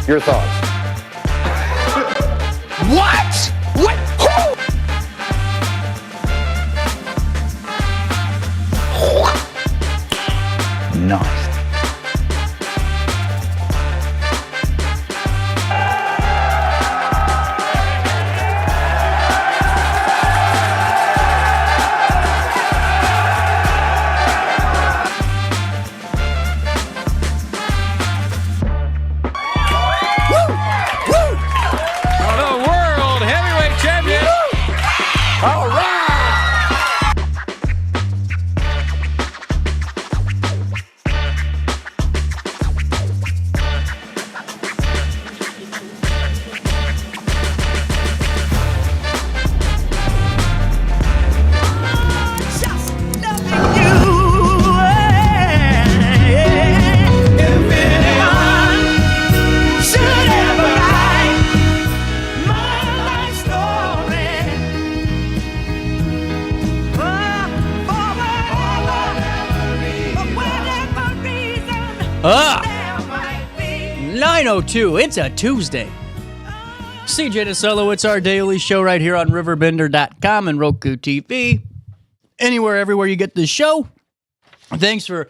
Your thoughts? What? What? Who? Nice. All right. Ah! 9:02, it's a Tuesday. CJ Nasello, it's our daily show right here on RiverBender.com and Roku TV. Anywhere, everywhere you get this show. Thanks for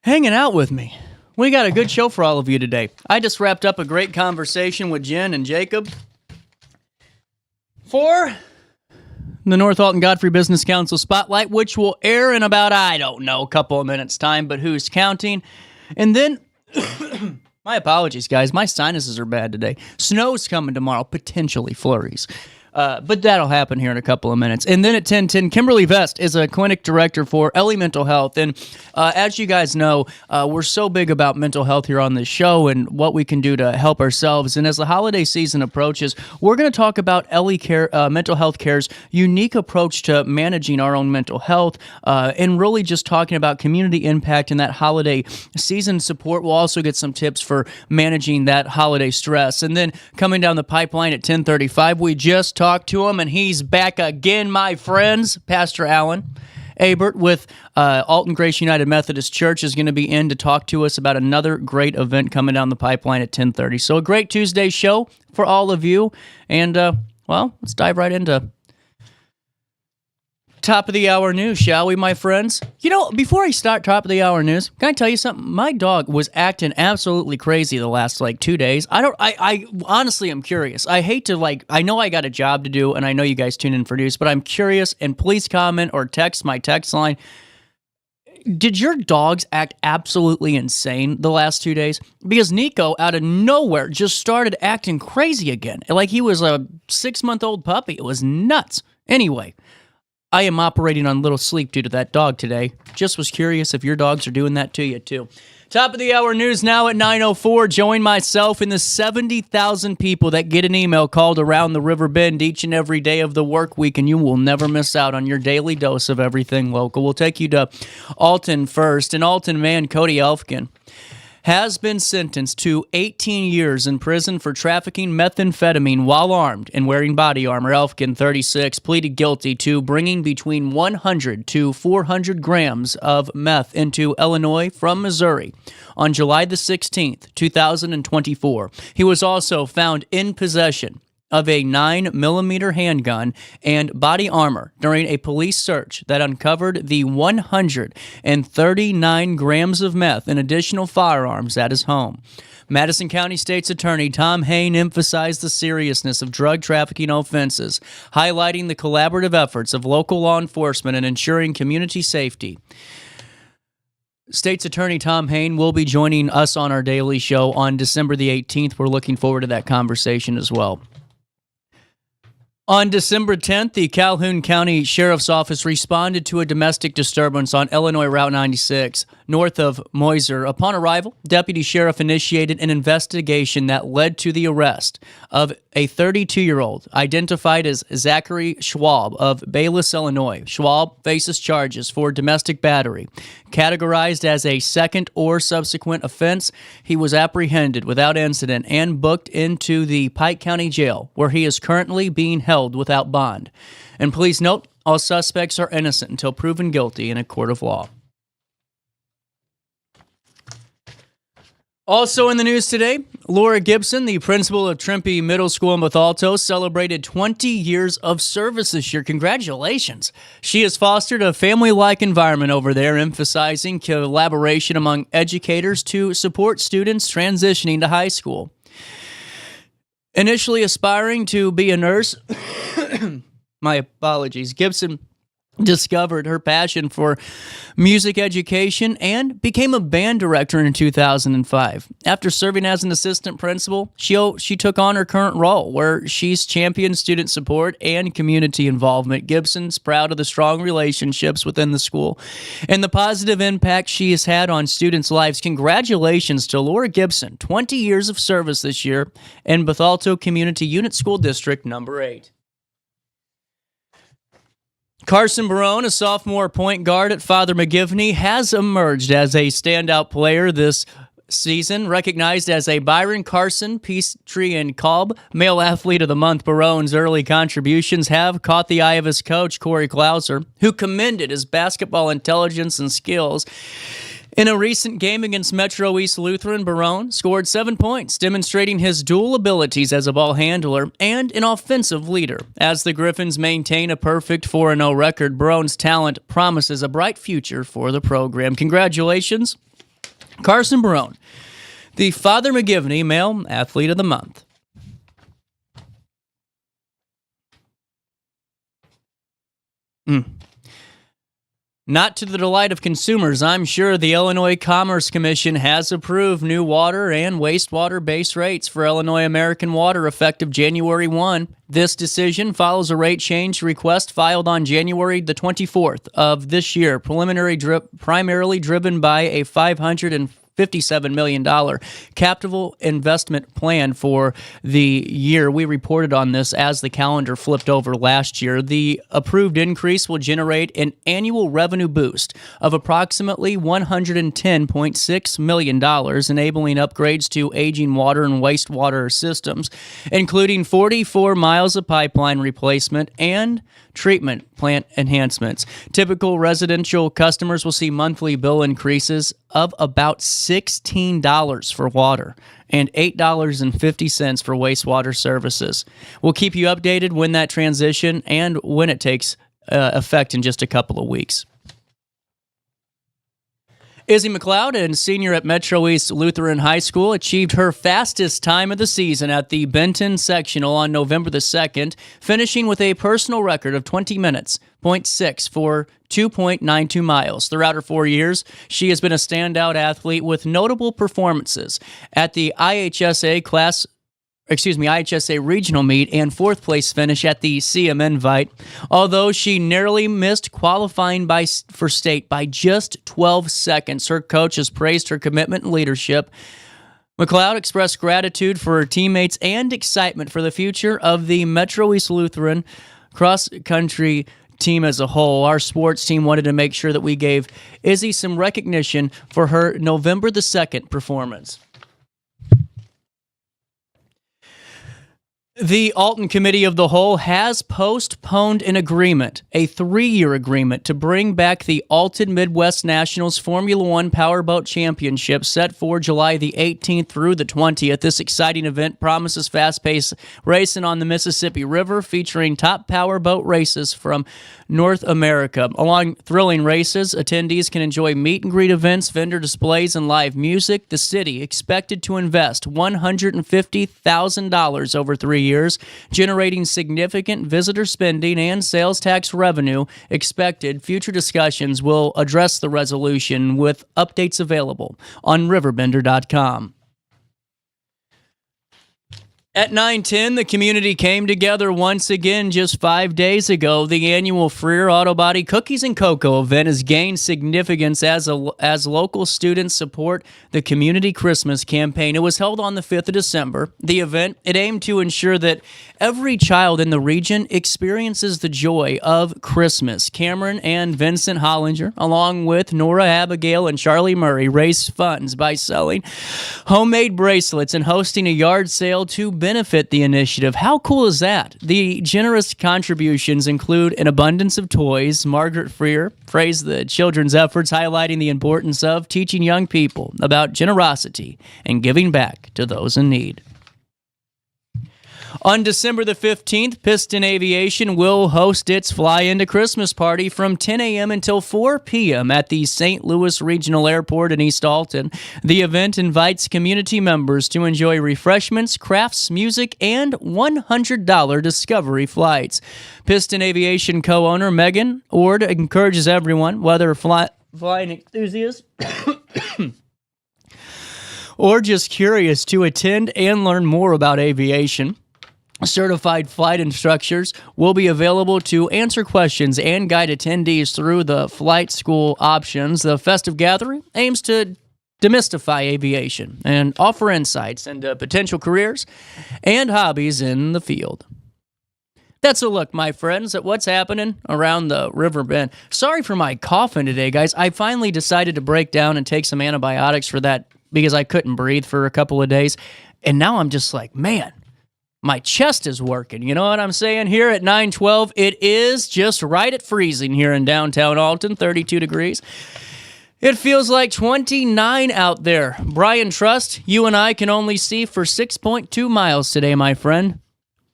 hanging out with me. We got a good show for all of you today. I just wrapped up a great conversation with Jen and Jacob for the North Alton Godfrey Business Council Spotlight, which will air in about, I don't know, a couple of minutes' time, but who's counting? And then, my apologies, guys. My sinuses are bad today. Snow's coming tomorrow, potentially flurries. But that'll happen here in a couple of minutes. And then at 10:10, Kimberly Vest is a clinic director for Ellie Mental Health. And as you guys know, we're so big about mental health here on this show and what we can do to help ourselves. And as the holiday season approaches, we're going to talk about Ellie Mental Health Care's unique approach to managing our own mental health and really just talking about community impact in that holiday season support. We'll also get some tips for managing that holiday stress. And then coming down the pipeline at 10:35, we just talked to him, and he's back again, my friends. Pastor Alan Abert with Alton Grace United Methodist Church is going to be in to talk to us about another great event coming down the pipeline at 10:30. So a great Tuesday show for all of you. And, well, let's dive right into top of the hour news, shall we, my friends? You know, before I start top of the hour news, can I tell you something? My dog was acting absolutely crazy the last 2 days. I honestly am curious. I hate to I know I got a job to do, and I know you guys tune in for news, but I'm curious, and please comment or text my text line. Did your dogs act absolutely insane the last 2 days? Because Nico, out of nowhere, just started acting crazy again. Like he was a 6-month-old puppy. It was nuts. Anyway, I am operating on little sleep due to that dog today. Just was curious if your dogs are doing that to you, too. Top of the hour news now at 9:04. Join myself and the 70,000 people that get an email called Around the Riverbend each and every day of the work week, and you will never miss out on your daily dose of everything local. We'll take you to Alton first. An Alton man, Cody Elfkin, has been sentenced to 18 years in prison for trafficking methamphetamine while armed and wearing body armor. Elfkin, 36, pleaded guilty to bringing between 100 to 400 grams of meth into Illinois from Missouri on July the 16th, 2024. He was also found in possession of a 9mm handgun and body armor during a police search that uncovered the 139 grams of meth and additional firearms at his home. Madison County State's Attorney Tom Hain emphasized the seriousness of drug trafficking offenses, highlighting the collaborative efforts of local law enforcement in ensuring community safety. State's Attorney Tom Hain will be joining us on our daily show on December the 18th. We're looking forward to that conversation as well. On December 10th, the Calhoun County Sheriff's Office responded to a domestic disturbance on Illinois Route 96, north of Moiser. Upon arrival, Deputy Sheriff initiated an investigation that led to the arrest of a 32-year-old identified as Zachary Schwab of Baylis, Illinois. Schwab faces charges for domestic battery. Categorized as a second or subsequent offense, he was apprehended without incident and booked into the Pike County Jail, where he is currently being held without bond. And please note, all suspects are innocent until proven guilty in a court of law. Also in the news today, Laura Gibson, the principal of Trimpe Middle School in Bethalto, celebrated 20 years of service this year. Congratulations. She has fostered a family-like environment over there, emphasizing collaboration among educators to support students transitioning to high school. Initially aspiring to be a nurse, my apologies, Gibson discovered her passion for music education and became a band director in 2005. After serving as an assistant principal, she took on her current role, where she's championed student support and community involvement. Gibson's proud of the strong relationships within the school and the positive impact she has had on students' lives. Congratulations to Laura Gibson, 20 years of service this year in Bethalto Community Unit School District number 8. Carson Barone, a sophomore point guard at Father McGivney, has emerged as a standout player this season, recognized as a Byron Carson, Peachtree, and Kolb Male Athlete of the Month. Barone's early contributions have caught the eye of his coach, Corey Klauser, who commended his basketball intelligence and skills. In a recent game against Metro East Lutheran, Barone scored 7 points, demonstrating his dual abilities as a ball handler and an offensive leader. As the Griffins maintain a perfect 4-0 record, Barone's talent promises a bright future for the program. Congratulations, Carson Barone, the Father McGivney Male Athlete of the Month. Not to the delight of consumers, I'm sure. The Illinois Commerce Commission has approved new water and wastewater base rates for Illinois American Water effective January 1. This decision follows a rate change request filed on January the 24th of this year, primarily driven by a $557 million capital investment plan for the year. We reported on this as the calendar flipped over last year. The approved increase will generate an annual revenue boost of approximately $110.6 million, enabling upgrades to aging water and wastewater systems, including 44 miles of pipeline replacement and treatment plant enhancements. Typical residential customers will see monthly bill increases of about $16 for water and $8.50 for wastewater services. We'll keep you updated when that transition and when it takes effect in just a couple of weeks. Izzy McLeod, a senior at Metro East Lutheran High School, achieved her fastest time of the season at the Benton Sectional on November the 2nd, finishing with a personal record of 20 minutes, 0.6 for 2.92 miles. Throughout her 4 years, she has been a standout athlete with notable performances at the IHSA regional meet and fourth place finish at the CM Invite, although she narrowly missed qualifying for state by just 12 seconds. Her coach has praised her commitment and leadership. McLeod expressed gratitude for her teammates and excitement for the future of the Metro East Lutheran cross-country team as a whole. Our sports team wanted to make sure that we gave Izzy some recognition for her November the 2nd performance. The Alton Committee of the Whole has postponed an agreement, a 3-year agreement, to bring back the Alton Midwest Nationals Formula One Powerboat Championship set for July the 18th through the 20th. This exciting event promises fast-paced racing on the Mississippi River, featuring top powerboat races from North America. Along thrilling races, attendees can enjoy meet-and-greet events, vendor displays, and live music. The city expected to invest $150,000 over 3 years, generating significant visitor spending and sales tax revenue expected. Future discussions will address the resolution with updates available on RiverBender.com. At 9:10, the community came together once again just 5 days ago. The annual Freer Auto Body Cookies and Cocoa event has gained significance as local students support the Community Christmas campaign. It was held on the 5th of December. The event, it aimed to ensure that every child in the region experiences the joy of Christmas. Cameron and Vincent Hollinger, along with Nora Abigail and Charlie Murray, raised funds by selling homemade bracelets and hosting a yard sale to benefit the initiative. How cool is that? The generous contributions include an abundance of toys. Margaret Freer praised the children's efforts, highlighting the importance of teaching young people about generosity and giving back to those in need. On December the 15th, Piston Aviation will host its Fly Into Christmas party from 10 a.m. until 4 p.m. at the St. Louis Regional Airport in East Alton. The event invites community members to enjoy refreshments, crafts, music, and $100 discovery flights. Piston Aviation co-owner Megan Ord encourages everyone, whether flying enthusiasts or just curious, to attend and learn more about aviation. Certified flight instructors will be available to answer questions and guide attendees through the flight school options. The festive gathering aims to demystify aviation and offer insights into potential careers and hobbies in the field. That's a look, my friends, at what's happening around the Riverbend. Sorry for my coughing today, guys. I finally decided to break down and take some antibiotics for that because I couldn't breathe for a couple of days. And now I'm just like, man, my chest is working. You know what I'm saying? Here at 9:12, it is just right at freezing here in downtown Alton, 32 degrees. It feels like 29 out there. Brian Trust, you and I can only see for 6.2 miles today, my friend.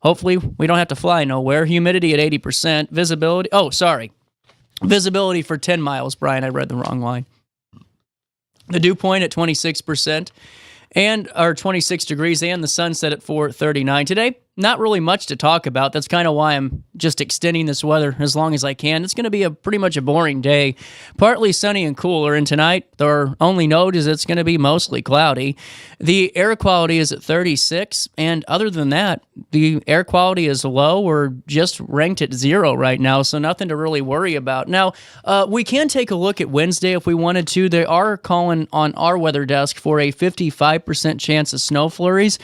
Hopefully, we don't have to fly nowhere. Humidity at 80%. Visibility for 10 miles, Brian. I read the wrong line. The dew point at 26%. Or 26 degrees, and the sunset at 4:39 today. Not really much to talk about. That's kind of why I'm just extending this weather as long as I can. It's going to be pretty much a boring day. Partly sunny and cooler, and tonight, our only note is it's going to be mostly cloudy. The air quality is at 36, and other than that, the air quality is low or just ranked at 0 right now, so nothing to really worry about. Now, we can take a look at Wednesday if we wanted to. They are calling on our weather desk for a 55% chance of snow flurries.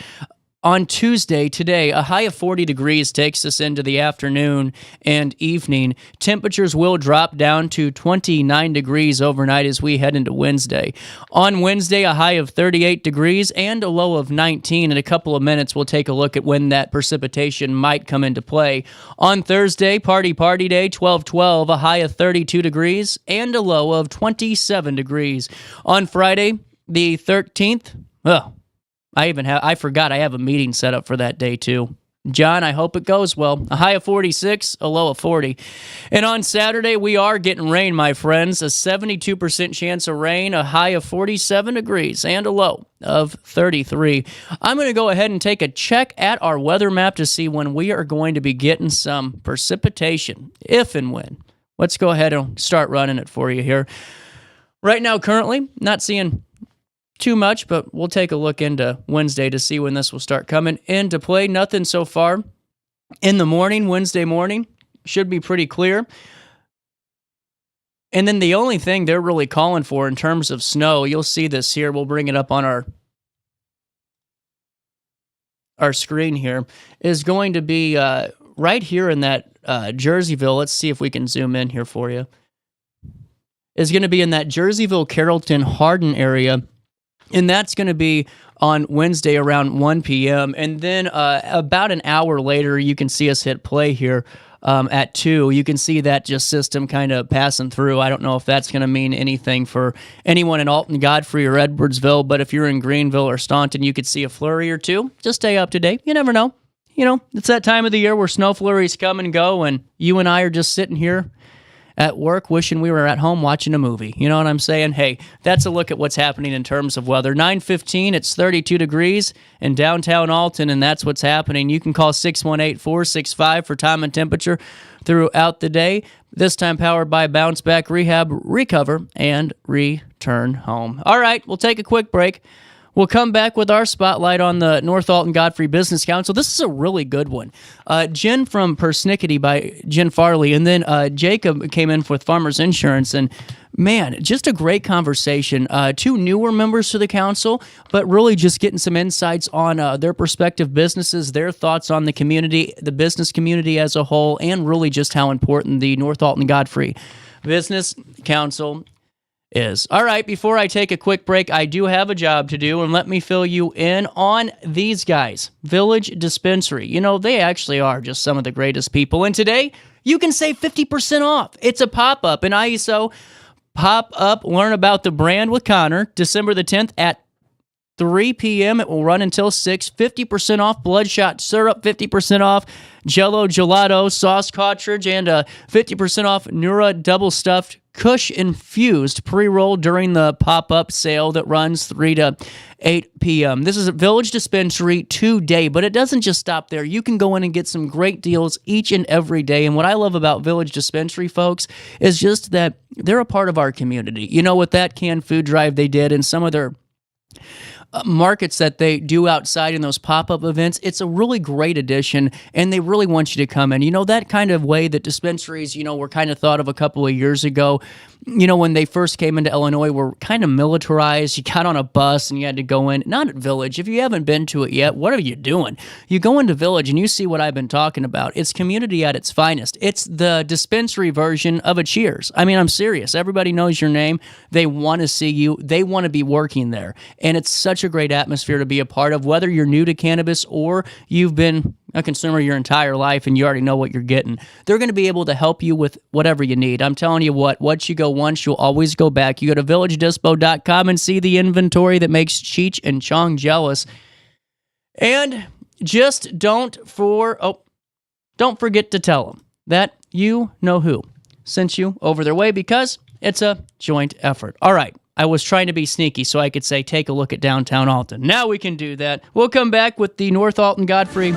On Tuesday, today, a high of 40 degrees takes us into the afternoon and evening. Temperatures will drop down to 29 degrees overnight as we head into Wednesday. On Wednesday, a high of 38 degrees and a low of 19. In a couple of minutes, we'll take a look at when that precipitation might come into play. On Thursday, party day, 12/12, a high of 32 degrees and a low of 27 degrees. On Friday, the 13th, I forgot I have a meeting set up for that day too. John, I hope it goes well. A high of 46, a low of 40. And on Saturday, we are getting rain, my friends. A 72% chance of rain, a high of 47 degrees, and a low of 33. I'm going to go ahead and take a check at our weather map to see when we are going to be getting some precipitation, if and when. Let's go ahead and start running it for you here. Right now, currently, not seeing too much, but we'll take a look into Wednesday to see when this will start coming into play. Nothing so far in the morning. Wednesday morning should be pretty clear. And then the only thing they're really calling for in terms of snow, you'll see this here. We'll bring it up on our screen here, is going to be right here in that Jerseyville. Let's see if we can zoom in here for you. Is going to be in that Jerseyville, Carrollton, Hardin area. And that's going to be on Wednesday around 1 p.m. And then about an hour later, you can see us hit play here at 2. You can see that just system kind of passing through. I don't know if that's going to mean anything for anyone in Alton, Godfrey, or Edwardsville, but if you're in Greenville or Staunton, you could see a flurry or two. Just stay up to date. You never know. You know, it's that time of the year where snow flurries come and go, and you and I are just sitting here at work wishing we were at home watching a movie. You know what I'm saying? Hey, that's a look at what's happening in terms of weather. 9:15, it's 32 degrees in downtown Alton, and that's what's happening. You can call 618-465 for time and temperature throughout the day. This time powered by Bounce Back Rehab, Recover, and Return Home. All right, we'll take a quick break. We'll come back with our spotlight on the North Alton Godfrey Business Council. This is a really good one. Jen from Pernickey by Jen Farley, and then Jacob came in with Farmers Insurance. And man, just a great conversation. 2 newer members to the council, but really just getting some insights on their prospective businesses, their thoughts on the community, the business community as a whole, and really just how important the North Alton Godfrey Business Council is. All right, before I take a quick break, I do have a job to do, and let me fill you in on these guys. Village Dispensary. You know, they actually are just some of the greatest people. And today, you can save 50% off. It's a pop-up, an ISO pop-up. Learn about the brand with Connor, December the 10th at 3 p.m. It will run until 6. 50% off Bloodshot syrup, 50% off Jello Gelato sauce cartridge, and 50% off Nura double stuffed Kush infused pre-roll during the pop-up sale that runs 3 to 8 p.m. This is a Village Dispensary today, but it doesn't just stop there. You can go in and get some great deals each and every day. And what I love about Village Dispensary, folks, is just that they're a part of our community. You know, with that canned food drive they did and some of their markets that they do outside in those pop-up events, it's a really great addition, and they really want you to come in. You know, that kind of way that dispensaries, you know, were kind of thought of a couple of years ago, you know, when they first came into Illinois, were kind of militarized. You got on a bus and you had to go in, not at Village. If you haven't been to it yet, what are you doing? You go into Village and you see what I've been talking about. It's community at its finest. It's the dispensary version of a Cheers. I mean, I'm serious. Everybody knows your name. They want to see you. They want to be working there. And it's such a great atmosphere to be a part of, whether you're new to cannabis or you've been a consumer your entire life and you already know what you're getting. They're going to be able to help you with whatever you need. I'm telling you what, once you go once, you'll always go back. You go to villagedispo.com and see the inventory that makes Cheech and Chong jealous. And just don't forget to tell them that you know who sent you over their way, because it's a joint effort. All right. I was trying to be sneaky so I could say, take a look at downtown Alton. Now we can do that. We'll come back with the North Alton Godfrey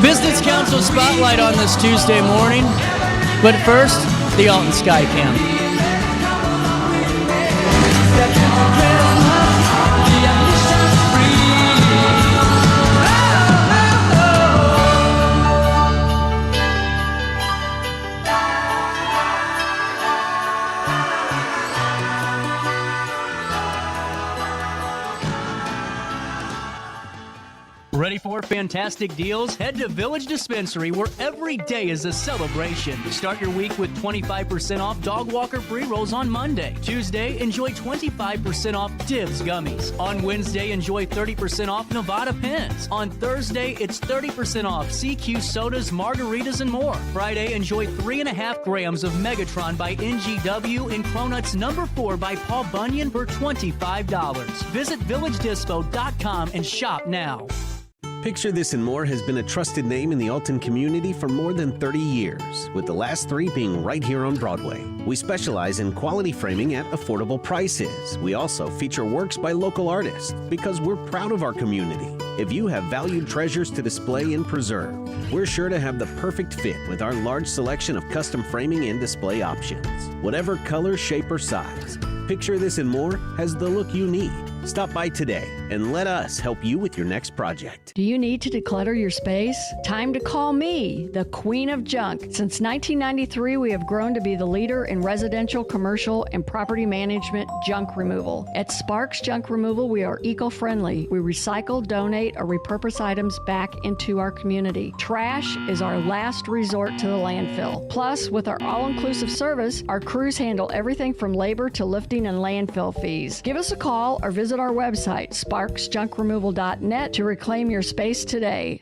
Business Council Spotlight on this Tuesday morning. But first, the Alton Sky Cam. Ready for fantastic deals? Head to Village Dispensary, where every day is a celebration. Start your week with 25% off Dog Walker pre-rolls on Monday. Tuesday, enjoy 25% off Divs gummies. On Wednesday, enjoy 30% off Nevada pens. On Thursday, it's 30% off CQ sodas, margaritas, and more. Friday, enjoy 3.5 grams of Megatron by NGW and Cronuts number 4 by Paul Bunyan for $25. Visit villagedispo.com and shop now. Picture This and More has been a trusted name in the Alton community for more than 30 years, with the last 3 being right here on Broadway. We specialize in quality framing at affordable prices. We also feature works by local artists because we're proud of our community. If you have valued treasures to display and preserve, we're sure to have the perfect fit with our large selection of custom framing and display options. Whatever color, shape, or size, Picture This and More has the look you need. Stop by today and let us help you with your next project. Do you need to declutter your space? Time to call me, the Queen of Junk. Since 1993, we have grown to be the leader in residential, commercial, and property management junk removal. At Sparks Junk Removal, we are eco-friendly. We recycle, donate, or repurpose items back into our community. Trash is our last resort to the landfill. Plus, with our all-inclusive service, our crews handle everything from labor to lifting and landfill fees. Give us a call or visit our website, sparksjunkremoval.net, to reclaim your space today.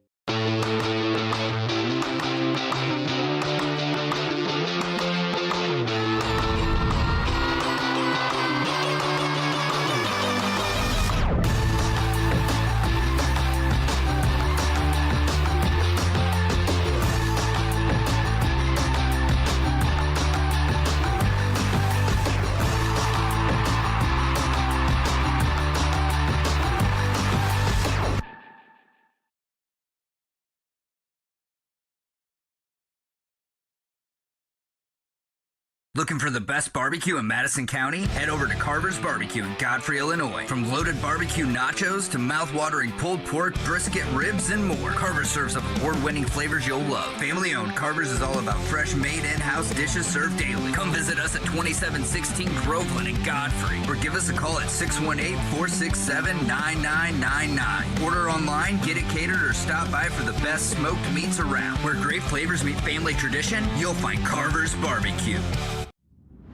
Looking for the best barbecue in Madison County? Head over to Carver's Barbecue in Godfrey, Illinois. From loaded barbecue nachos to mouth-watering pulled pork, brisket, ribs, and more, Carver's serves up award-winning flavors you'll love. Family-owned, Carver's is all about fresh, made in-house dishes served daily. Come visit us at 2716 Groveland in Godfrey, or give us a call at 618-467-9999. Order online, get it catered, or stop by for the best smoked meats around. Where great flavors meet family tradition, you'll find Carver's Barbecue.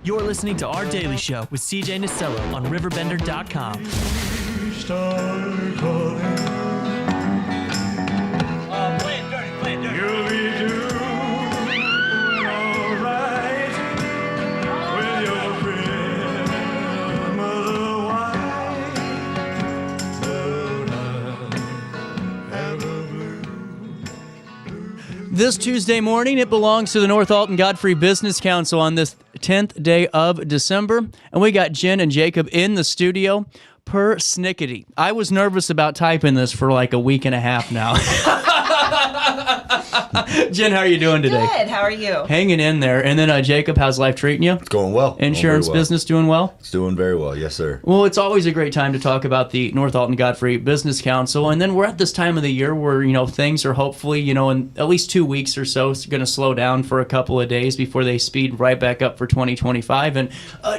You're listening to Our Daily Show with CJ Nasello on RiverBender.com. Play it dirty. You'll be doing all right with your grandmother white. This Tuesday morning, it belongs to the North Alton Godfrey Business Council on this 10th day of December, and we got Jen and Jacob in the studio. Pernickey. I was nervous about typing this for like a week and a half now. Jen, how are you doing today? Good. How are you? Hanging in there. And then Jacob, how's life treating you? It's going well. Insurance business doing well? It's doing very well, yes, sir. Well, it's always a great time to talk about the North Alton Godfrey Business Council. And then we're at this time of the year where, things are hopefully, in at least 2 weeks or so, it's going to slow down for a couple of days before they speed right back up for 2025. And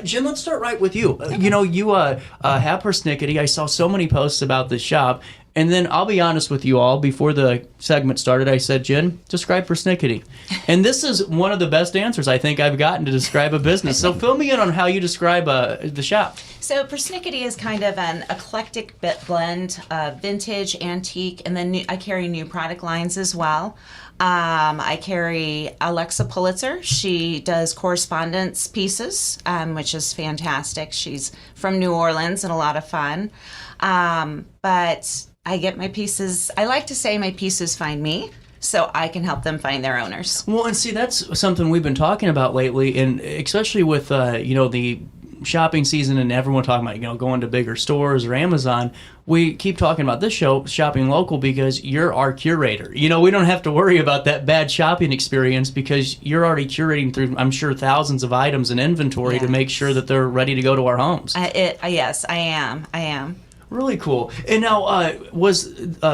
Jen, let's start right with you. You have Pernickey. I saw so many posts about this shop. And then I'll be honest with you all, before the segment started, I said, Jen, describe Pernickey. And this is one of the best answers I think I've gotten to describe a business. So fill me in on how you describe the shop. So Pernickey is kind of an eclectic blend of vintage, antique, and then I carry new product lines as well. I carry Alexa Pulitzer. She does correspondence pieces, which is fantastic. She's from New Orleans and a lot of fun. But I get my pieces, I like to say my pieces find me, so I can help them find their owners. Well, and see, that's something we've been talking about lately, and especially with, the shopping season and everyone talking about, going to bigger stores or Amazon. We keep talking about this show, Shopping Local, because you're our curator. We don't have to worry about that bad shopping experience because you're already curating through, I'm sure, thousands of items and inventory to make sure that they're ready to go to our homes. Yes, I am. Really cool. And now, was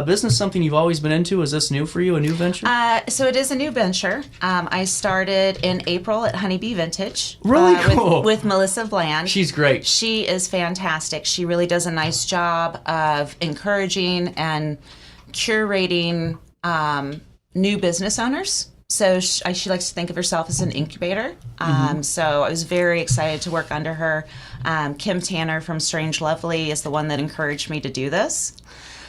business something you've always been into? Is this new for you, a new venture? So it is a new venture. I started in April at Honeybee Vintage. Really cool. With Melissa Bland. She's great. She is fantastic. She really does a nice job of encouraging and curating new business owners. So she likes to think of herself as an incubator. So I was very excited to work under her. Kim Tanner from Strange Lovely is the one that encouraged me to do this.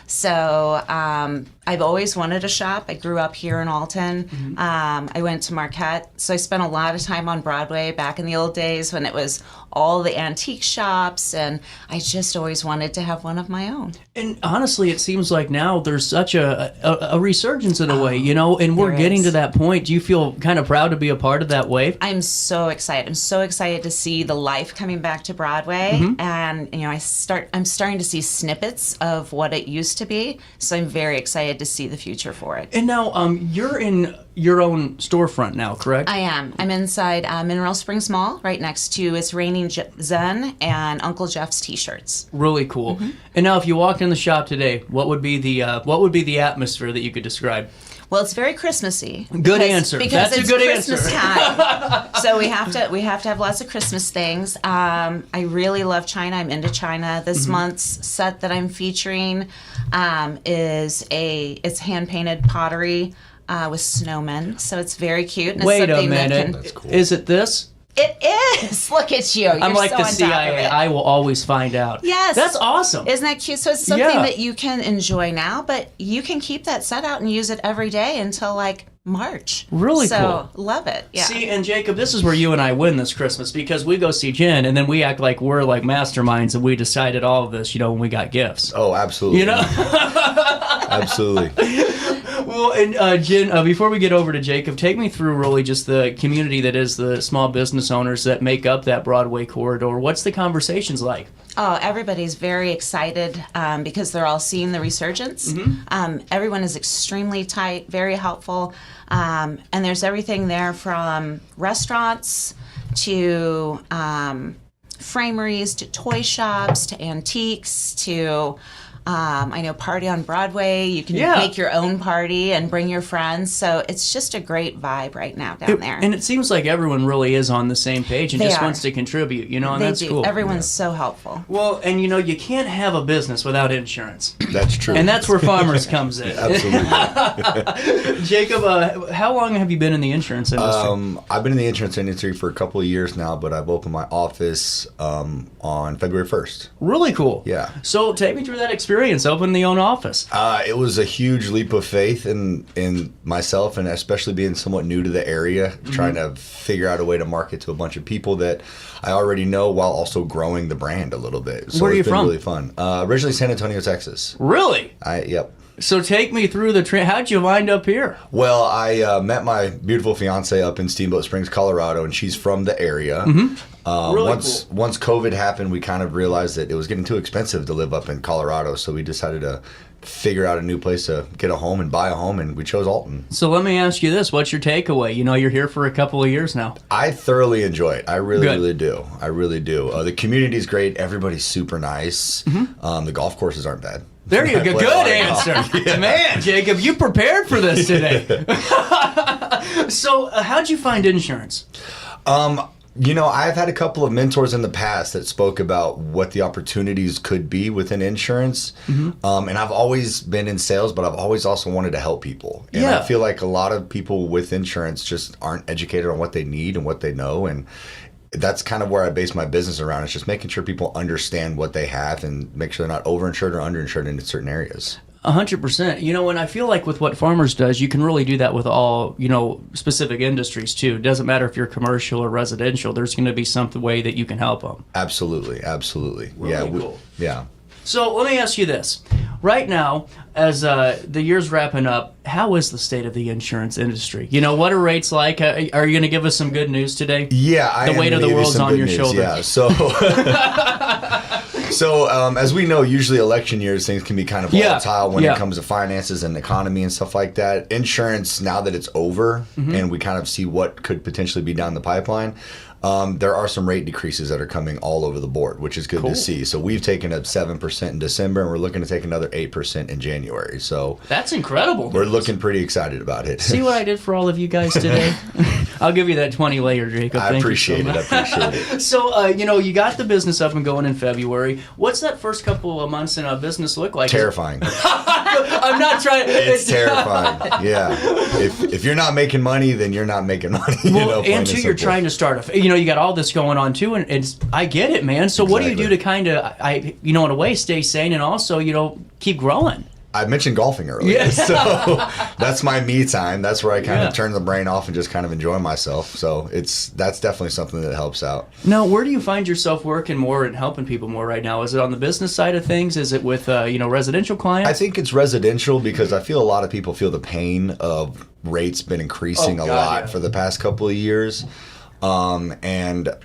So I've always wanted a shop. I grew up here in Alton. I went to Marquette. So I spent a lot of time on Broadway back in the old days when it was all the antique shops, and I just always wanted to have one of my own. And honestly, it seems like now there's such a resurgence in a way, and we're getting to that point. Do you feel kind of proud to be a part of that wave? I'm so excited. I'm so excited to see the life coming back to Broadway, and I'm starting to see snippets of what it used to be. So I'm very excited to see the future for it. And now you're in your own storefront now, correct? I am. I'm inside Mineral Springs Mall, right next to It's Raining Zen and Uncle Jeff's T-shirts. Really cool. And now, if you walked in the shop today, what would be the atmosphere that you could describe? Well, it's very Christmassy. Good answer. Because That's it's a good Christmas answer. time. So we have to have lots of Christmas things. I really love China. I'm into China. This month's set that I'm featuring it's hand painted pottery with snowmen. So it's very cute. And Wait it's a minute. That's cool. Is it this? It is. Look at you. You're I'm like so the on top of CIA. it. I will always find out. Yes. That's awesome. Isn't that cute? So it's something Yeah. that you can enjoy now, but you can keep that set out and use it every day until like March. Really so, love it. Yeah. See, and Jacob, this is where you and I win this Christmas, because we go see Jen, and then we act like we're like masterminds, and we decided all of this, when we got gifts. Oh, absolutely. Absolutely. Well, and Jen, before we get over to Jacob, take me through really just the community that is the small business owners that make up that Broadway corridor. What's the conversations like? Oh, everybody's very excited because they're all seeing the resurgence. Everyone is extremely tight, very helpful, and there's everything there from restaurants to frameries to toy shops to antiques to I know Party on Broadway. You can make your own party and bring your friends. So it's just a great vibe right now down there. And it seems like everyone really is on the same page and They just are. wants to contribute, and They that's do. cool. Everyone's so helpful. Well, and you can't have a business without insurance. That's true. And that's where Farmers comes in. Absolutely. Jacob, how long have you been in the insurance industry? I've been in the insurance industry for a couple of years now, but I've opened my office on February 1st. Really cool. Yeah. So take me through that experience, opening the own office. It was a huge leap of faith in myself, and especially being somewhat new to the area, trying to figure out a way to market to a bunch of people that I already know while also growing the brand a little bit. So Where are you it's been from? really fun. Originally San Antonio, Texas. Really? Yep. So take me through the how'd you wind up here? Well, I met my beautiful fiance up in Steamboat Springs, Colorado, and she's from the area. Really Once COVID happened, we kind of realized that it was getting too expensive to live up in Colorado, so we decided to figure out a new place to get a home and buy a home, and we chose Alton. So let me ask you this. What's your takeaway? You're here for a couple of years now. I thoroughly enjoy it. I really, Good. really do. I really do. The community's great. Everybody's super nice. The golf courses aren't bad. There you go. play a Good lot of answer. golf. Man, Jacob, you prepared for this today. So how'd you find insurance? I've had a couple of mentors in the past that spoke about what the opportunities could be within insurance. And I've always been in sales, but I've always also wanted to help people. And Yeah. I feel like a lot of people with insurance just aren't educated on what they need and what they know. And that's kind of where I base my business around. It's just making sure people understand what they have and make sure they're not overinsured or underinsured in certain areas. 100%. And I feel like with what Farmers does, you can really do that with all, specific industries too. It doesn't matter if you're commercial or residential. There's going to be some way that you can help them. Absolutely. Absolutely. Really cool. Yeah. So let me ask you this. Right now, as the year's wrapping up, how is the state of the insurance industry? What are rates like? Are you going to give us some good news today? Yeah, The weight of the world's on your shoulders. Yeah, so as we know, usually election years things can be kind of volatile when it comes to finances and economy and stuff like that. Insurance, now that it's over and we kind of see what could potentially be down the pipeline, there are some rate decreases that are coming all over the board, which is good to see. So we've taken up 7% in December, and we're looking to take another 8% in January. So That's incredible. we're looking pretty excited about it. See what I did for all of you guys today? I'll give you that 20 later, Jacob. I Thank appreciate you so it. much. I appreciate it. So, you got the business up and going in February. What's that first couple of months in a business look like? Terrifying. I'm not trying to... It's terrifying. Yeah. If you're not making money, then you're not making money. Well, plain and two, you're simple. trying to start you got all this going on too, and I get it, man. So what do you do to kind of, in a way, stay sane and also, keep growing? I mentioned golfing earlier, Yeah. so that's my me time. That's where I kind of turn the brain off and just kind of enjoy myself. So that's definitely something that helps out. Now, where do you find yourself working more and helping people more right now? Is it on the business side of things? Is it with residential clients? I think it's residential because I feel a lot of people feel the pain of rates been increasing a lot for the past couple of years. And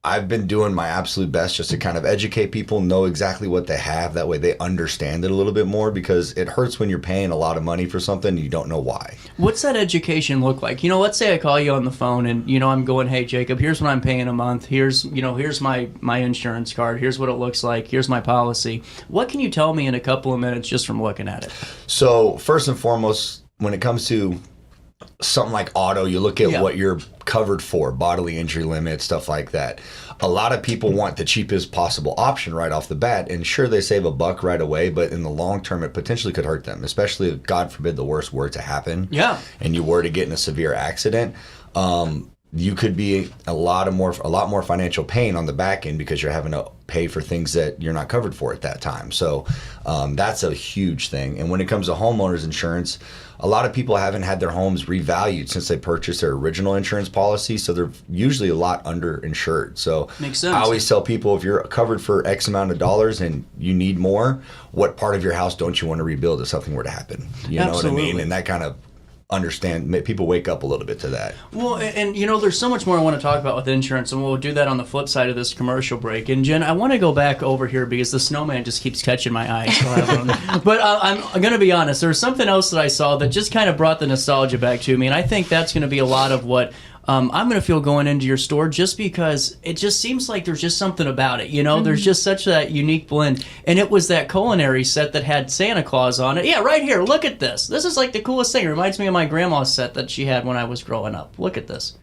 I've been doing my absolute best just to kind of educate people, know exactly what they have. That way they understand it a little bit more, because it hurts when you're paying a lot of money for something and you don't know why. What's that education look like? Let's say I call you on the phone and, I'm going, hey, Jacob, here's what I'm paying a month. Here's my insurance card. Here's what it looks like. Here's my policy. What can you tell me in a couple of minutes just from looking at it? So first and foremost, when it comes to something like auto, you look at what you're covered for, bodily injury limit, stuff like that. A lot of people want the cheapest possible option right off the bat, and sure, they save $1 right away, but in the long term, it potentially could hurt them, especially if, God forbid, the worst were to happen. Yeah. And you were to get in a severe accident. You could be a lot more financial pain on the back end because you're having to pay for things that you're not covered for at that time. So that's a huge thing. And when it comes to homeowners insurance, a lot of people haven't had their homes revalued since they purchased their original insurance policy, so they're usually a lot underinsured. So Makes sense. I always tell people, if you're covered for X amount of dollars and you need more, what part of your house don't you want to rebuild if something were to happen? You know what I mean? And that kind of people wake up a little bit to that. Well, and there's so much more I want to talk about with insurance, and we'll do that on the flip side of this commercial break. And Jen, I want to go back over here because the snowman just keeps catching my eye. But I'm going to be honest, there's something else that I saw that just kind of brought the nostalgia back to me, and I think that's going to be a lot of what I'm going to feel going into your store just because it just seems like there's just something about it, There's just such that unique blend. And it was that culinary set that had Santa Claus on it. Yeah, right here. Look at this. This is like the coolest thing. It reminds me of my grandma's set that she had when I was growing up. Look at this.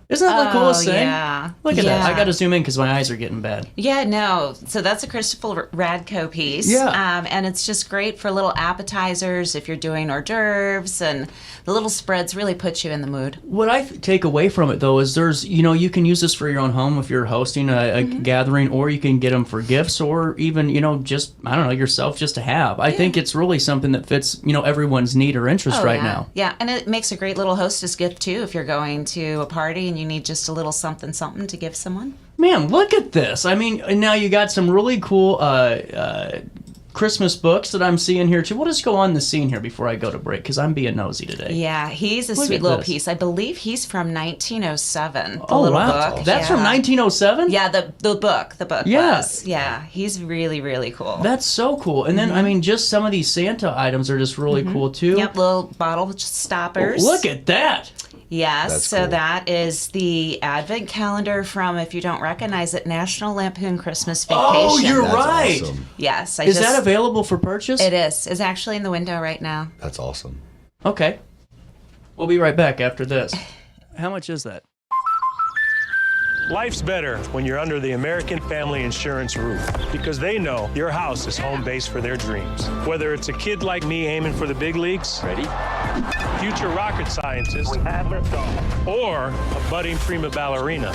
Isn't that the coolest thing? Yeah. Look at that. I got to zoom in because my eyes are getting bad. Yeah, no. So that's a Christopher Radko piece. Yeah. And it's just great for little appetizers if you're doing hors d'oeuvres, and the little spreads really put you in the mood. What I take away from it, though, is there's, you can use this for your own home if you're hosting a gathering, or you can get them for gifts, or even, just, I don't know, yourself just to have. I think it's really something that fits, everyone's need or interest right now. Yeah, and it makes a great little hostess gift, too, if you're going to a party and you need just a little something to give someone. Man, look at this. I mean, now you got some really cool Christmas books that I'm seeing here, too. We'll just go on the scene here before I go to break, because I'm being nosy today. Yeah, he's a sweet little piece. I believe he's from 1907. Oh, wow. Book. That's from 1907? Yeah, the book Yeah. was. Yeah, he's really, really cool. That's so cool. And then, I mean, just some of these Santa items are just really cool, too. Yep, little bottle stoppers. Look at that. Yes, That's so cool. that is the advent calendar from, if you don't recognize it, National Lampoon Christmas Vacation. Oh, you're That's right. awesome. Yes. Is that available for purchase? It is. It's actually in the window right now. That's awesome. Okay. We'll be right back after this. How much is that? Life's better when you're under the American Family Insurance roof, because they know your house is home base for their dreams. Whether it's a kid like me aiming for the big leagues, ready? Future rocket scientist, or a budding prima ballerina.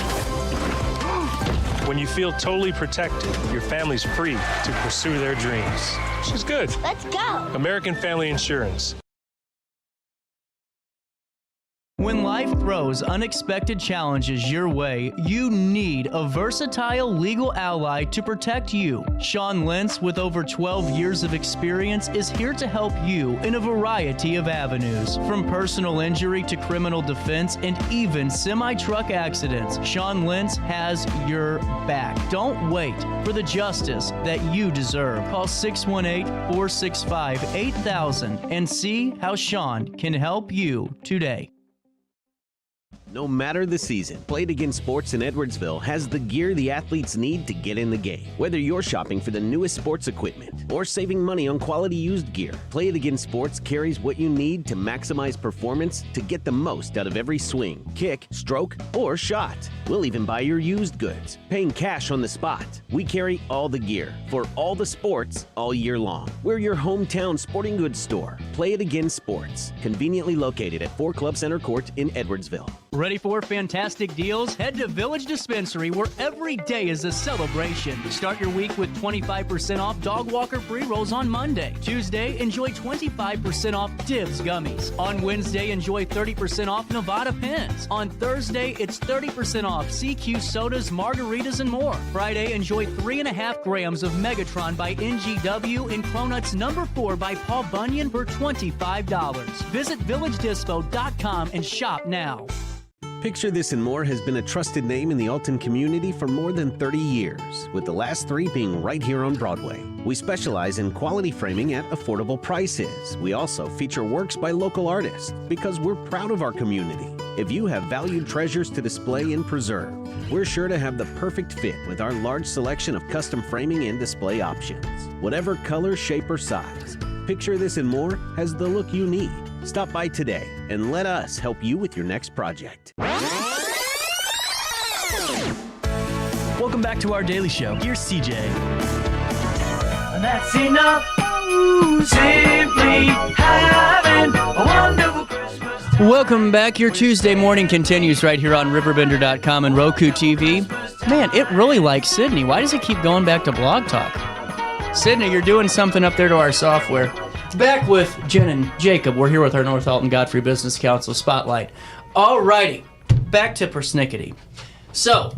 When you feel totally protected, your family's free to pursue their dreams. Which is good. Let's go. American Family Insurance. When life throws unexpected challenges your way, you need a versatile legal ally to protect you. Sean Lentz, with over 12 years of experience, is here to help you in a variety of avenues. From personal injury to criminal defense and even semi-truck accidents, Sean Lentz has your back. Don't wait for the justice that you deserve. Call 618-465-8000 and see how Sean can help you today. No matter the season, Play It Again Sports in Edwardsville has the gear the athletes need to get in the game. Whether you're shopping for the newest sports equipment or saving money on quality used gear, Play It Again Sports carries what you need to maximize performance to get the most out of every swing, kick, stroke, or shot. We'll even buy your used goods, paying cash on the spot. We carry all the gear for all the sports all year long. We're your hometown sporting goods store. Play It Again Sports, conveniently located at 4 Club Center Court in Edwardsville. Ready for fantastic deals? Head to Village Dispensary, where every day is a celebration. Start your week with 25% off Dog Walker pre-rolls on Monday. Tuesday, enjoy 25% off Dibs gummies. On Wednesday, enjoy 30% off Nevada pens. On Thursday, it's 30% off CQ sodas, margaritas, and more. Friday, enjoy 3.5 grams of Megatron by NGW and Cronuts number 4 by Paul Bunyan for $25. Visit VillageDispo.com and shop now. Picture This and More has been a trusted name in the Alton community for more than 30 years, with the last 3 being right here on Broadway. We specialize in quality framing at affordable prices. We also feature works by local artists because we're proud of our community. If you have valued treasures to display and preserve, we're sure to have the perfect fit with our large selection of custom framing and display options. Whatever color, shape, or size, Picture This and More has the look you need. Stop by today and let us help you with your next project. Welcome back to our daily show. Here's CJ. That's enough. Simply having a wonderful Christmas. Welcome back. Your Tuesday morning continues right here on RiverBender.com and Roku TV. Man, it really likes Sydney. Why does it keep going back to Blog Talk? Sydney, you're doing something up there to our software. Back with Jen and Jacob. We're here with our North Alton Godfrey Business Council Spotlight. Alrighty, back to Pernickey. So,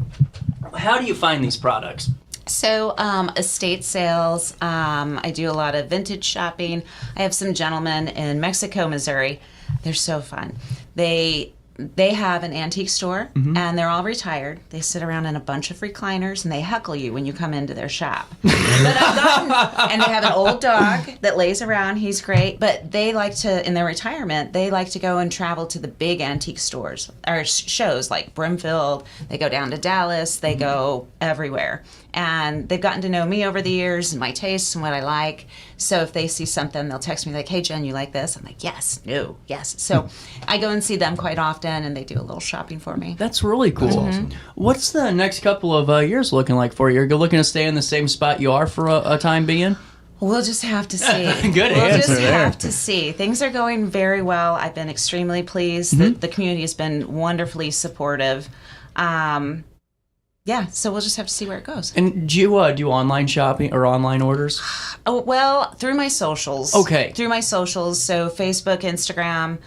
how do you find these products? So, estate sales. I do a lot of vintage shopping. I have some gentlemen in Mexico, Missouri. They're so fun. They they have an antique store, and they're all retired. They sit around in a bunch of recliners, and they heckle you when you come into their shop. But I've gotten, and they have an old dog that lays around. He's great. But they like to, in their retirement, they like to go and travel to the big antique stores or shows like Brimfield. They go down to Dallas. They go everywhere. And they've gotten to know me over the years and my tastes and what I like. So if they see something, they'll text me like, hey, Jen, you like this? I'm like, yes, no, yes. So I go and see them quite often, and they do a little shopping for me. That's really cool. What's the next couple of years looking like for you? You're looking to stay in the same spot you are for a time being? We'll just have to see. Good we'll answer just there. have to see. Things are going very well. I've been extremely pleased. The community has been wonderfully supportive. Yeah, so we'll just have to see where it goes. And do you do online shopping or online orders? Oh, well, through my socials. Okay. Through my socials, so Facebook, Instagram,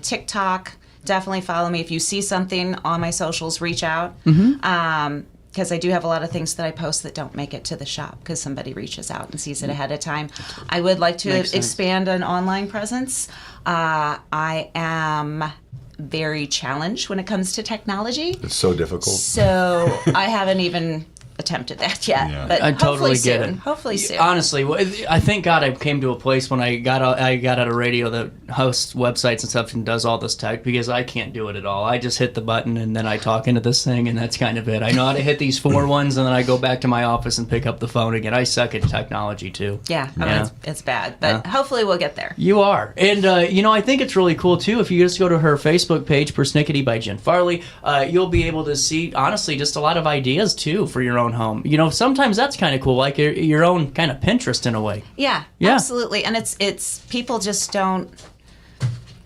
TikTok. Definitely follow me. If you see something on my socials, reach out. Because I do have a lot of things that I post that don't make it to the shop because somebody reaches out and sees it ahead of time. I would like to expand an online presence. I am very challenged when it comes to technology. It's so difficult. So I haven't even attempted that yet. Yeah. But I totally hopefully get soon. it. Hopefully soon. Honestly, I thank God I came to a place when I got out of radio that hosts websites and stuff and does all this tech, because I can't do it at all. I just hit the button and then I talk into this thing, and that's kind of it. I know how to hit these 4 ones, and then I go back to my office and pick up the phone again. I suck at technology too. Yeah, I mean, it's bad, but hopefully we'll get there. You are. And, I think it's really cool, too. If you just go to her Facebook page, Pernickey by Jen Farley, you'll be able to see, honestly, just a lot of ideas, too, for your own home. Sometimes that's kind of cool, like your own kind of Pinterest in a way. Yeah, absolutely. And it's people just don't...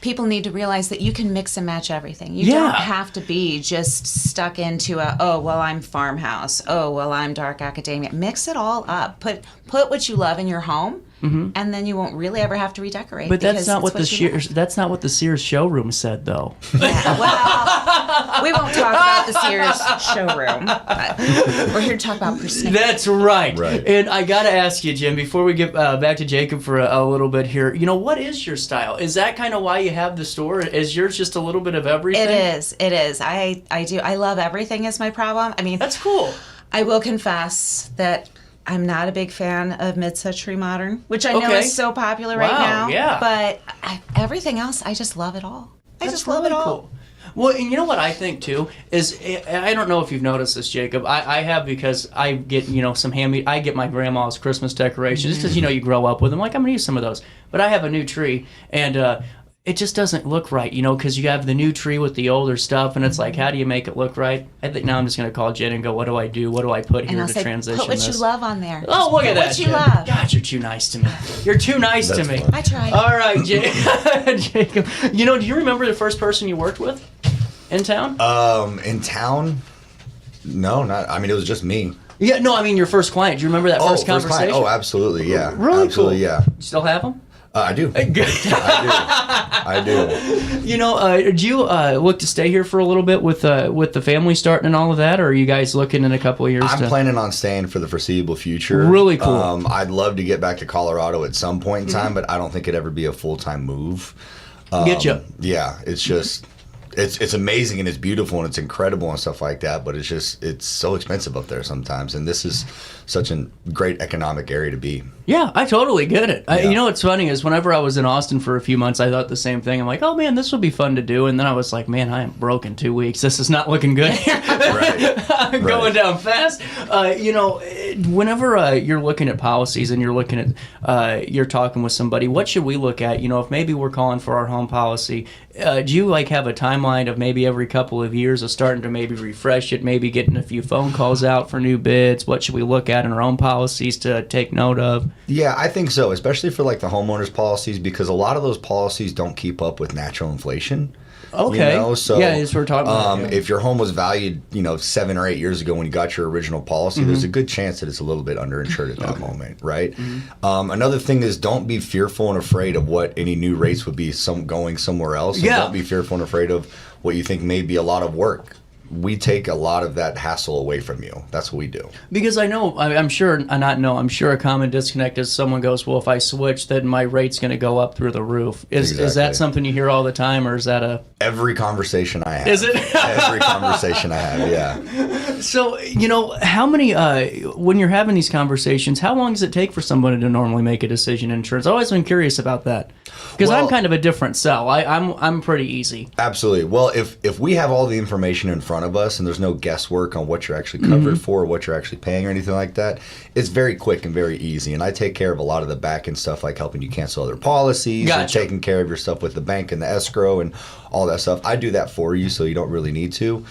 People need to realize that you can mix and match everything. You don't have to be just stuck into I'm farmhouse. I'm dark academia. Mix it all up. Put what you love in your home, and then you won't really ever have to redecorate. But that's not what the Sears showroom said, though. Yeah, well, we won't talk about the Sears showroom. But we're here to talk about Pernickey. That's right. And I got to ask you, Jim, before we get back to Jacob for a little bit here, what is your style? Is that kind of why you have the store? Is yours just a little bit of everything? It is. I do. I love everything is my problem. I mean, that's cool. I will confess that I'm not a big fan of mid-century modern, which I know is so popular right now. Yeah. But everything else, I just love it all. I just love it all. Cool. Well, and you know what I think too is, I don't know if you've noticed this, Jacob. I have, because I get some I get my grandma's Christmas decorations just because you grow up with them. Like, I'm gonna use some of those, but I have a new tree, and it just doesn't look right, because you have the new tree with the older stuff, and it's like, how do you make it look right? I think now I'm just going to call Jen and go, what do I do? What do I put here to transition put what this? you love on there. Oh, look at that, what you Jen. love. God, you're too nice to me. You're too nice to me. Fun. I tried. All right, Jacob. Do you remember the first person you worked with in town? In town? No, not. I mean, it was just me. Yeah, no, I mean your first client. Do you remember that first conversation? Oh, absolutely, yeah. Really absolutely, cool. Yeah. You still have them? I do. Good. I do. Do you look to stay here for a little bit with the family starting and all of that, or are you guys looking in a couple of years? I'm planning on staying for the foreseeable future. Really cool. I'd love to get back to Colorado at some point in time, but I don't think it'd ever be a full-time move. Get you. Yeah, it's just... It's amazing and it's beautiful and it's incredible and stuff like that, but it's so expensive up there sometimes, and this is such a great economic area to be. Yeah, I totally get it. Yeah. What's funny is whenever I was in Austin for a few months, I thought the same thing. I'm like, oh man, this would be fun to do, and then I was like, man, I am broke in 2 weeks. This is not looking good here. Going down fast. Whenever you're looking at policies and you're looking at you're talking with somebody, what should we look at? If maybe we're calling for our home policy, do you have a timeline of maybe every couple of years of starting to maybe refresh it, maybe getting a few phone calls out for new bids? What should we look at in our own policies to take note of? Yeah, I think so, especially for the homeowners policies, because a lot of those policies don't keep up with natural inflation. Okay. So yeah, that's what we're talking about. Yeah. If your home was valued, 7 or 8 years ago when you got your original policy, there's a good chance that it's a little bit underinsured at that moment, right? Another thing is, don't be fearful and afraid of what any new rates would be going somewhere else. And don't be fearful and afraid of what you think may be a lot of work. we take a lot of that hassle away from you. That's what we do. Because I'm sure a common disconnect is someone goes, well, if I switch, then my rate's going to go up through the roof. Is that something you hear all the time, or is that a... Every conversation I have. Is it? Every conversation I have, yeah. So, how many, when you're having these conversations, how long does it take for somebody to normally make a decision in insurance? I've always been curious about that. Because I'm kind of a different sell. I'm pretty easy. Absolutely. Well, if we have all the information in front of us and there's no guesswork on what you're actually covered for, or what you're actually paying or anything like that, it's very quick and very easy. And I take care of a lot of the back end stuff, like helping you cancel other policies, or taking care of your stuff with the bank and the escrow and all that stuff. I do that for you, so you don't really need to.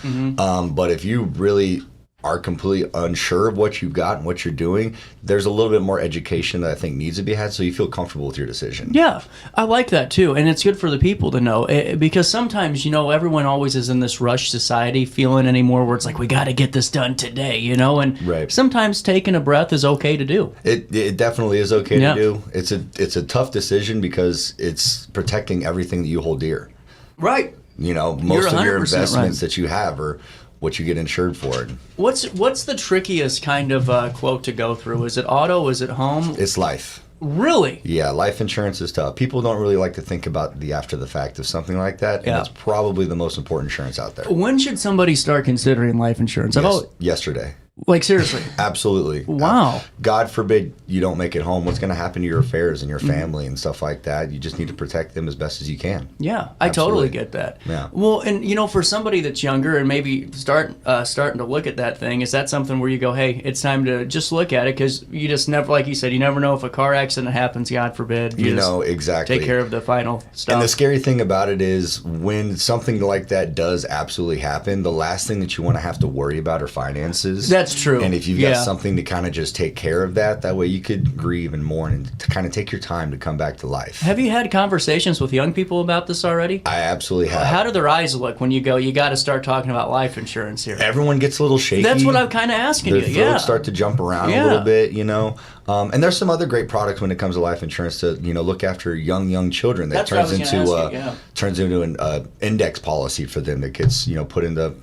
But if you really are completely unsure of what you've got and what you're doing, there's a little bit more education that I think needs to be had so you feel comfortable with your decision. Yeah, I like that too. And it's good for the people to know, because sometimes, everyone always is in this rush society feeling anymore where it's like, we got to get this done today, and sometimes taking a breath is okay to do. It definitely is okay to do. It's a tough decision because it's protecting everything that you hold dear. Right. Most of your investments that you have are what you get insured for. What's the trickiest kind of quote to go through? Is it auto? Is it home? It's life. Really? Yeah, life insurance is tough. People don't really like to think about the after the fact of something like that, and it's probably the most important insurance out there. When should somebody start considering life insurance? Yesterday. Like, seriously? Absolutely. Wow. God forbid you don't make it home. What's going to happen to your affairs and your family and stuff like that? You just need to protect them as best as you can. Yeah, I totally get that. Yeah. Well, and for somebody that's younger and maybe starting to look at that thing, is that something where you go, hey, it's time to just look at it, because you just never, like you said, you never know if a car accident happens, God forbid. Exactly. Take care of the final stuff. And the scary thing about it is when something like that does absolutely happen, the last thing that you want to have to worry about are finances. That's true. And if you've got something to kind of just take care of that way you could grieve and mourn and to kind of take your time to come back to life. Have you had conversations with young people about this already? I absolutely have. How do their eyes look when you go, you got to start talking about life insurance here? Everyone gets a little shaky. That's what I'm kind of asking Their you. throats start to jump around a little bit, And there's some other great products when it comes to life insurance to, look after young children. That turns into an index policy for them that gets, put in the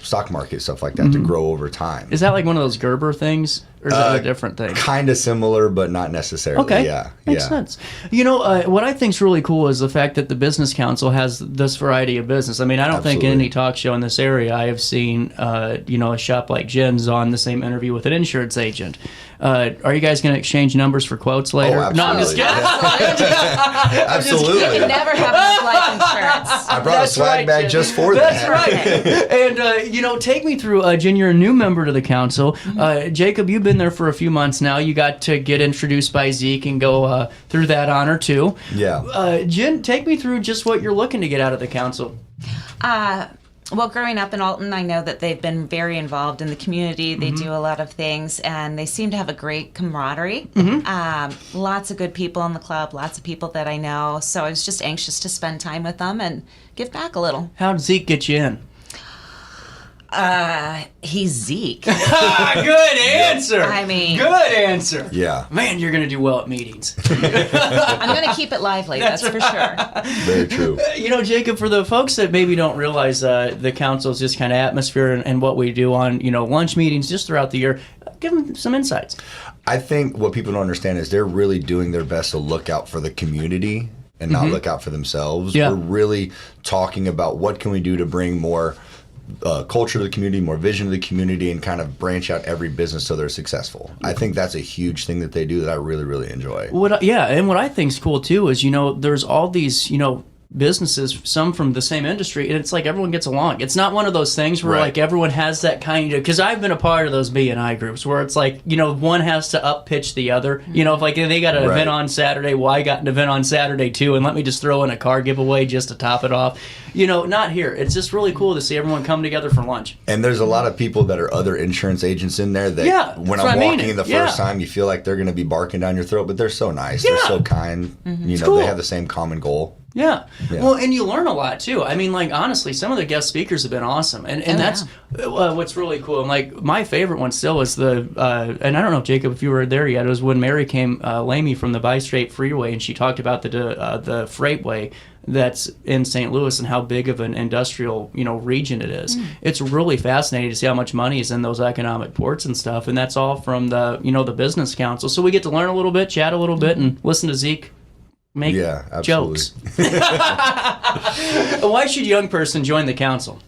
stock market, stuff like that, to grow over time. Is that like one of those Gerber things, or is that a different thing? Kind of similar, but not necessarily. Okay, yeah, makes sense. What I think's really cool is the fact that the Business Council has this variety of business. I mean, I don't think in any talk show in this area I have seen, a shop like Jen's on the same interview with an insurance agent. Are you guys going to exchange numbers for quotes later? Oh, absolutely. No, I'm just kidding. Absolutely. You can never have enough life insurance. I brought a swag bag just for that. That's right. And, take me through, Jen, you're a new member to the council. Jacob, you've been there for a few months now. You got to get introduced by Zeke and go through that honor, too. Yeah. Jen, take me through just what you're looking to get out of the council. Well, growing up in Alton, I know that they've been very involved in the community. They do a lot of things, and they seem to have a great camaraderie. Lots of good people in the club, lots of people that I know. So I was just anxious to spend time with them and give back a little. How'd Zeke get you in? He's Zeke. Good answer. I mean, good answer. Yeah. Man, you're going to do well at meetings. I'm going to keep it lively, that's for sure. Very true. Jacob, for the folks that maybe don't realize the council's just kind of atmosphere and what we do on, lunch meetings just throughout the year, give them some insights. I think what people don't understand is they're really doing their best to look out for the community and not look out for themselves. Yeah. We're really talking about what can we do to bring more culture to the community, more vision to the community, and kind of branch out every business so they're successful. I think that's a huge thing that they do that I really, really enjoy. And what I think is cool too is, there's all these, businesses, some from the same industry, and it's like everyone gets along. It's not one of those things where like everyone has that kind of, because I've been a part of those B&I groups where it's like, one has to up pitch the other. If like they got an event on Saturday, well, I got an event on Saturday too, and let me just throw in a car giveaway just to top it off. Not here. It's just really cool to see everyone come together for lunch. And there's a lot of people that are other insurance agents in there that when I'm walking in the first time, you feel like they're going to be barking down your throat, but they're so nice. They're so kind. They have the same common goal. Yeah. Yeah. Well, and you learn a lot too. I mean, like, honestly, some of the guest speakers have been awesome. And that's what's really cool. And like, my favorite one still is and I don't know, Jacob, if you were there yet, it was when Mary came, Lamy from the Bi-State Freeway, and she talked about the freightway that's in St. Louis and how big of an industrial, region it is. It's really fascinating to see how much money is in those economic ports and stuff. And that's all from the, the business council. So we get to learn a little bit, chat a little bit, and listen to Zeke make jokes. Why should a young person join the council?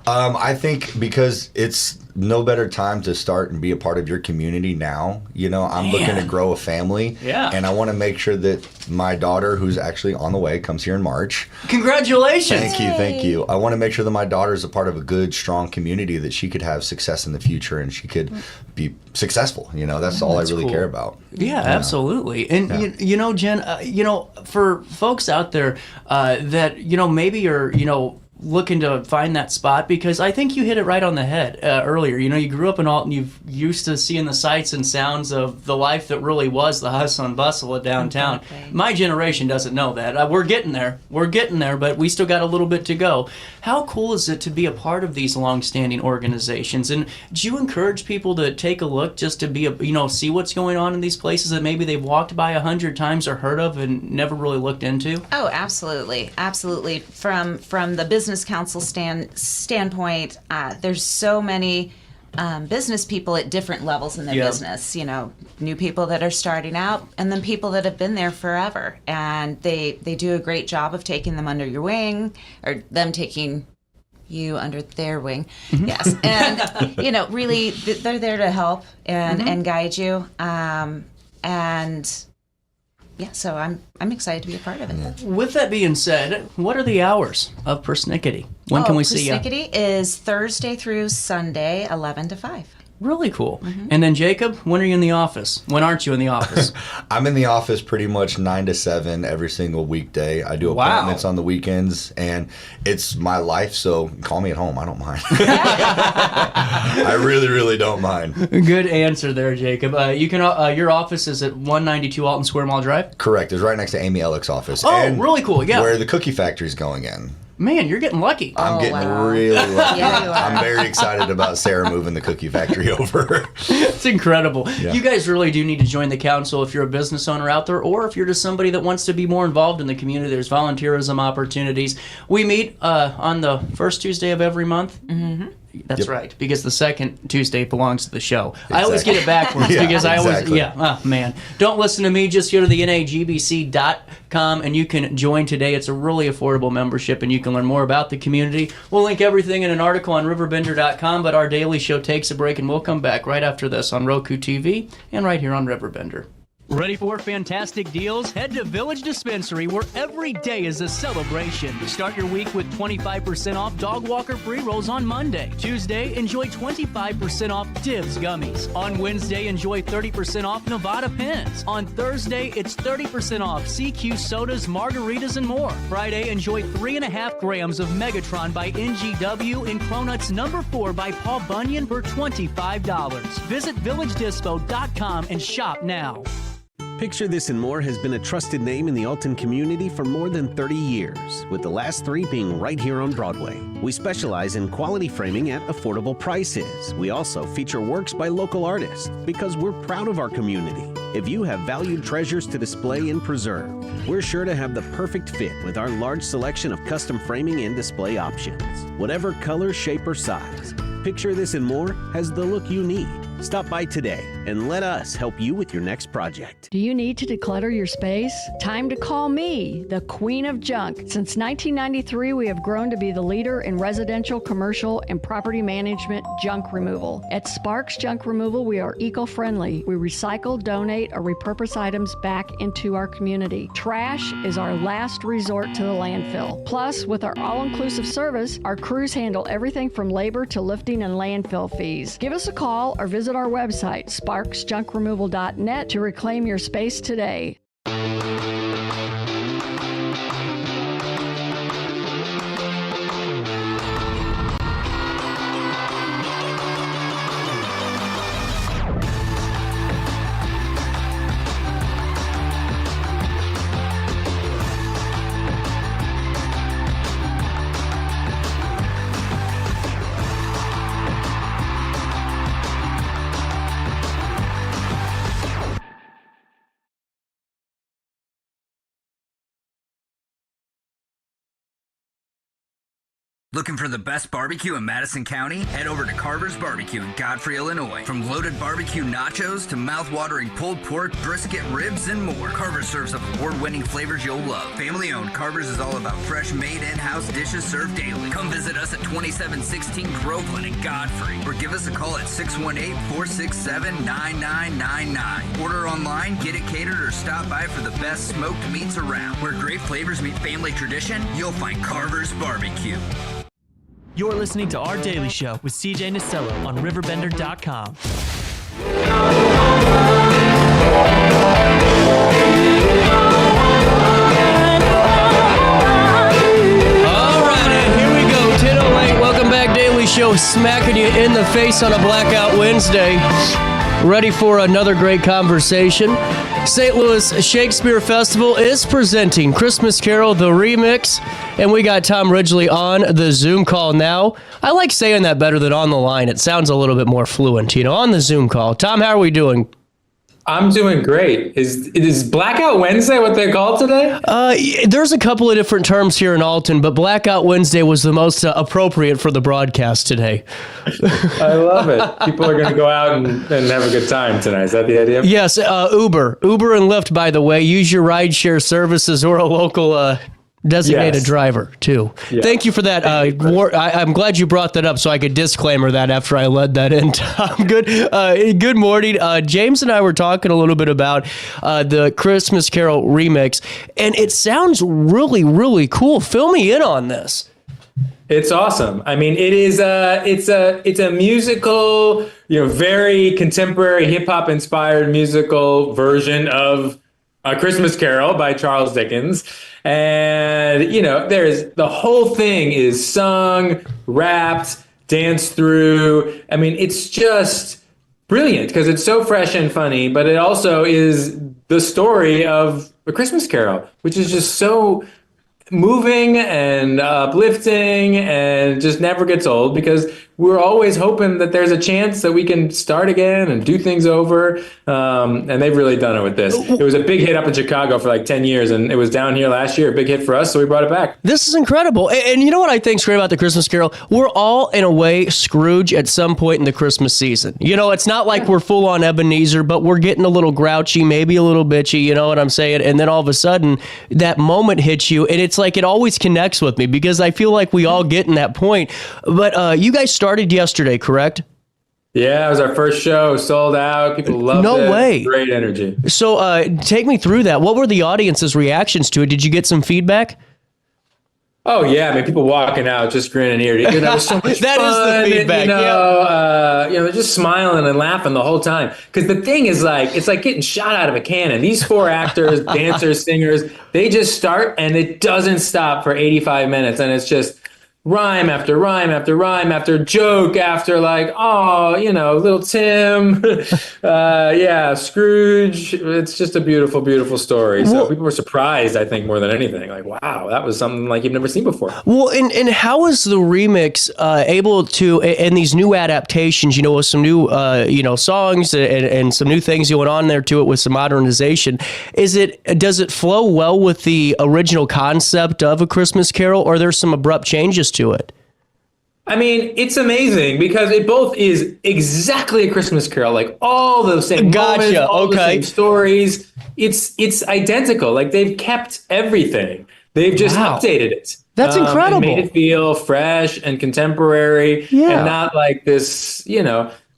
I think because it's no better time to start and be a part of your community now. I'm looking to grow a family. Yeah. And I want to make sure that my daughter, who's actually on the way, comes here in March. Congratulations. Thank you. I want to make sure that my daughter is a part of a good, strong community, that she could have success in the future and she could be successful. That's all I really care about. Yeah, absolutely. And, Jen, for folks out there that, maybe you're, looking to find that spot, because I think you hit it right on the head earlier. You grew up in Alton, you've used to seeing the sights and sounds of the life that really was the hustle and bustle of downtown. Exactly. My generation doesn't know that. We're getting there, but we still got a little bit to go. How cool is it to be a part of these long-standing organizations? And do you encourage people to take a look just to be, see what's going on in these places that maybe they've walked by 100 times or heard of and never really looked into? Oh, absolutely. Absolutely. From the business council standpoint, there's so many business people at different levels in their business. New people that are starting out, and then people that have been there forever. And they do a great job of taking them under your wing, or them taking you under their wing. Yes. And, really, they're there to help and guide you. So I'm excited to be a part of it. With that being said, what are the hours of Pernickey? When can we see you? Pernickey is Thursday through Sunday, 11 to 5. Really cool. And then Jacob, when are you in the office? When aren't you in the office? I'm in the office pretty much 9 to 7 every single weekday. I do appointments on the weekends, and it's my life, so call me at home. I don't mind. I really, really don't mind. Good answer there, Jacob. You can. Your office is at 192 Alton Square Mall Drive? Correct. It's right next to Amy Ellick's office. Oh, and really cool. Yeah. where the cookie factory's going in. Man, you're getting lucky. I'm getting really lucky. Yeah, you are. I'm very excited about Sarah moving the cookie factory over. It's incredible. Yeah. You guys really do need to join the council if you're a business owner out there, or if you're just somebody that wants to be more involved in the community. There's volunteerism opportunities. We meet on the first Tuesday of every month. Mm-hmm. That's right, because the second Tuesday belongs to the show. Exactly. I always get it backwards because I always, oh man. Don't listen to me, just go to the NAGBC.com and you can join today. It's a really affordable membership and you can learn more about the community. We'll link everything in an article on RiverBender.com, but our daily show takes a break and we'll come back right after this on Roku TV and right here on Riverbender. Ready for fantastic deals? Head to Village Dispensary, where every day is a celebration. Start your week with 25% off Dog Walker pre-rolls on Monday. Tuesday, enjoy 25% off Divs gummies. On Wednesday, enjoy 30% off Nevada pens. On Thursday, it's 30% off CQ sodas, margaritas, and more. Friday, enjoy 3.5 grams of Megatron by NGW and Cronuts number 4 by Paul Bunyan for $25. Visit VillageDispo.com and shop now. Picture This and More has been a trusted name in the Alton community for more than 30 years, with the last 3 being right here on Broadway. We specialize in quality framing at affordable prices. We also feature works by local artists because we're proud of our community. If you have valued treasures to display and preserve, we're sure to have the perfect fit with our large selection of custom framing and display options. Whatever color, shape, or size, Picture This and More has the look you need. Stop by today and let us help you with your next project. Do you need to declutter your space? Time to call me, the Queen of Junk. Since 1993, we have grown to be the leader in residential, commercial, and property management junk removal. At Sparks Junk Removal, we are eco-friendly. We recycle, donate, or repurpose items back into our community. Trash is our last resort to the landfill. Plus, with our all-inclusive service, our crews handle everything from labor to lifting and landfill fees. Give us a call or visit our website, sparksjunkremoval.net, to reclaim your space today. Looking for the best barbecue in Madison County? Head over to Carver's Barbecue in Godfrey, Illinois. From loaded barbecue nachos to mouth-watering pulled pork, brisket, ribs, and more, Carver's serves up award-winning flavors you'll love. Family-owned, Carver's is all about fresh, made in-house dishes served daily. Come visit us at 2716 Groveland in Godfrey, or give us a call at 618-467-9999. Order online, get it catered, or stop by for the best smoked meats around. Where great flavors meet family tradition, you'll find Carver's Barbecue. You're listening to Our Daily Show with CJ Nasello on RiverBender.com. Alrighty, here we go. 10:08. Welcome back, Daily Show. Smacking you in the face on a Blackout Wednesday. Ready for another great conversation. St. Louis Shakespeare Festival is presenting Christmas Carol, the remix, and we got Tom Ridgely on the Zoom call now. I like saying that better than on the line. It sounds a little bit more fluent, on the Zoom call. Tom, how are we doing? I'm doing great. Is Blackout Wednesday what they call today? There's a couple of different terms here in Alton, but Blackout Wednesday was the most appropriate for the broadcast today. I love it. People are going to go out and have a good time tonight. Is that the idea? Yes, Uber and Lyft, by the way. Use your rideshare services or a local designated driver, too. Yeah. Thank you for that. I'm glad you brought that up so I could disclaimer that after I led that in, Tom. Good morning. James and I were talking a little bit about the Christmas Carol remix, and it sounds really, really cool. Fill me in on this. It's awesome. I mean, it's a musical, very contemporary hip hop inspired musical version of A Christmas Carol by Charles Dickens. And, the whole thing is sung, rapped, danced through. I mean, it's just brilliant because it's so fresh and funny, but it also is the story of A Christmas Carol, which is just so moving and uplifting and just never gets old because we're always hoping that there's a chance that we can start again and do things over. And they've really done it with this. It was a big hit up in Chicago for like 10 years, and it was down here last year, a big hit for us, so we brought it back. This is incredible. And you know what I think's great about the Christmas Carol? We're all, in a way, Scrooge at some point in the Christmas season. It's not like we're full on Ebenezer, but we're getting a little grouchy, maybe a little bitchy, you know what I'm saying? And then all of a sudden, that moment hits you, and it's like it always connects with me because I feel like we all get in that point. But you guys started yesterday, correct? Yeah, it was our first show, sold out. People loved it. No way. Great energy. So take me through that. What were the audience's reactions to it? Did you get some feedback? Oh, yeah. I mean, people walking out just grinning ear to ear. That was so much that fun. Is the feedback, they're just smiling and laughing the whole time. Because the thing is it's like getting shot out of a cannon. These four actors, dancers, singers, they just start and it doesn't stop for 85 minutes. And it's just rhyme after rhyme after rhyme after joke after little Tim, Scrooge. It's just a beautiful, beautiful story. So people were surprised, I think, more than anything. Like, wow, that was something like you've never seen before. Well, and how is the remix able to, and these new adaptations, with some new, songs and some new things going on there to it with some modernization, does it flow well with the original concept of A Christmas Carol, or are there some abrupt changes to it? I mean, it's amazing because it both is exactly A Christmas Carol, like all the same moments, all the same stories. It's identical. Like they've kept everything. They've just updated it. That's incredible. And made it feel fresh and contemporary and not like this,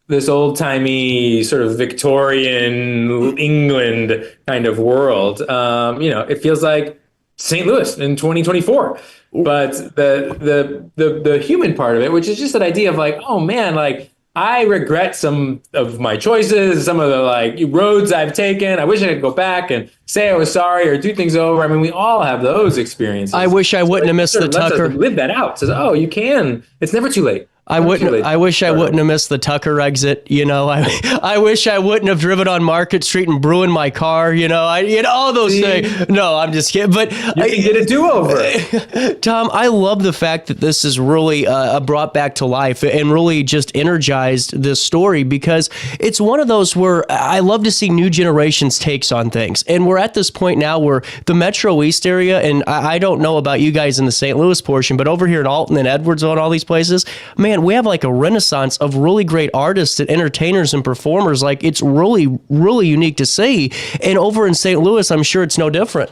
this old-timey sort of Victorian England kind of world. It feels like St. Louis in 2024. But the human part of it, which is just that idea of like, oh man, like I regret some of my choices, some of the roads I've taken. I wish I could go back and say I was sorry or do things over. I mean, we all have those experiences. I wish I wouldn't have missed the Tucker. Live that out. Says, oh, you can. It's never too late. I wish I wouldn't have missed the Tucker exit. You know, I wish I wouldn't have driven on Market Street and ruined my car. You know, all those things. No, I'm just kidding. But you can get a do-over. Tom, I love the fact that this is really brought back to life and really just energized this story, because it's one of those where I love to see new generations' takes on things. And we're at this point now where the Metro East area, and I don't know about you guys in the St. Louis portion, but over here in Alton and Edwardsville and all these places, man, we have like a renaissance of really great artists and entertainers and performers. Like, it's really, really unique to see. And over in St. Louis, I'm sure it's no different.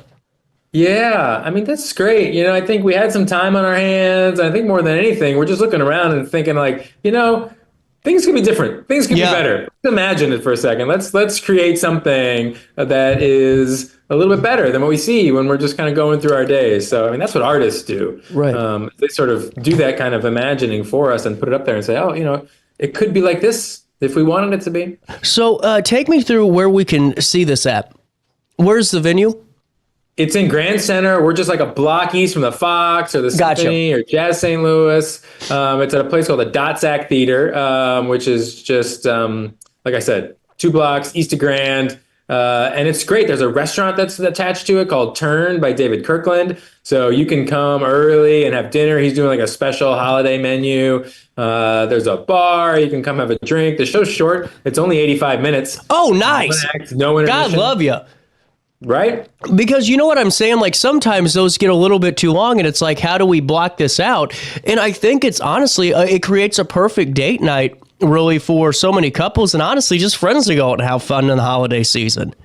Yeah, I mean, that's great. You know, I think we had some time on our hands. I think more than anything, we're just looking around and thinking like, you know, things can be different. Things can be better. Let's imagine it for a second. Let's create something that is a little bit better than what we see when we're just kind of going through our days. So, I mean, that's what artists do. Right. They sort of do that kind of imagining for us and put it up there and say, oh, you know, it could be like this if we wanted it to be. So take me through where we can see this at. Where's the venue? It's in Grand Center. We're just like a block east from the Fox or the Symphony or Jazz St. Louis. It's at a place called the Dotsack Theater, which is just, like I said, 2 blocks east of Grand. And it's great. There's a restaurant that's attached to it called Turn by David Kirkland. So you can come early and have dinner. He's doing like a special holiday menu. There's a bar. You can come have a drink. The show's short. It's only 85 minutes. Oh, nice. No intermission. God love you. Right? Because you know what I'm saying? Like, sometimes those get a little bit too long, and it's like, how do we block this out? And I think it's honestly, it creates a perfect date night, really, for so many couples, and honestly, just friends to go out and have fun in the holiday season.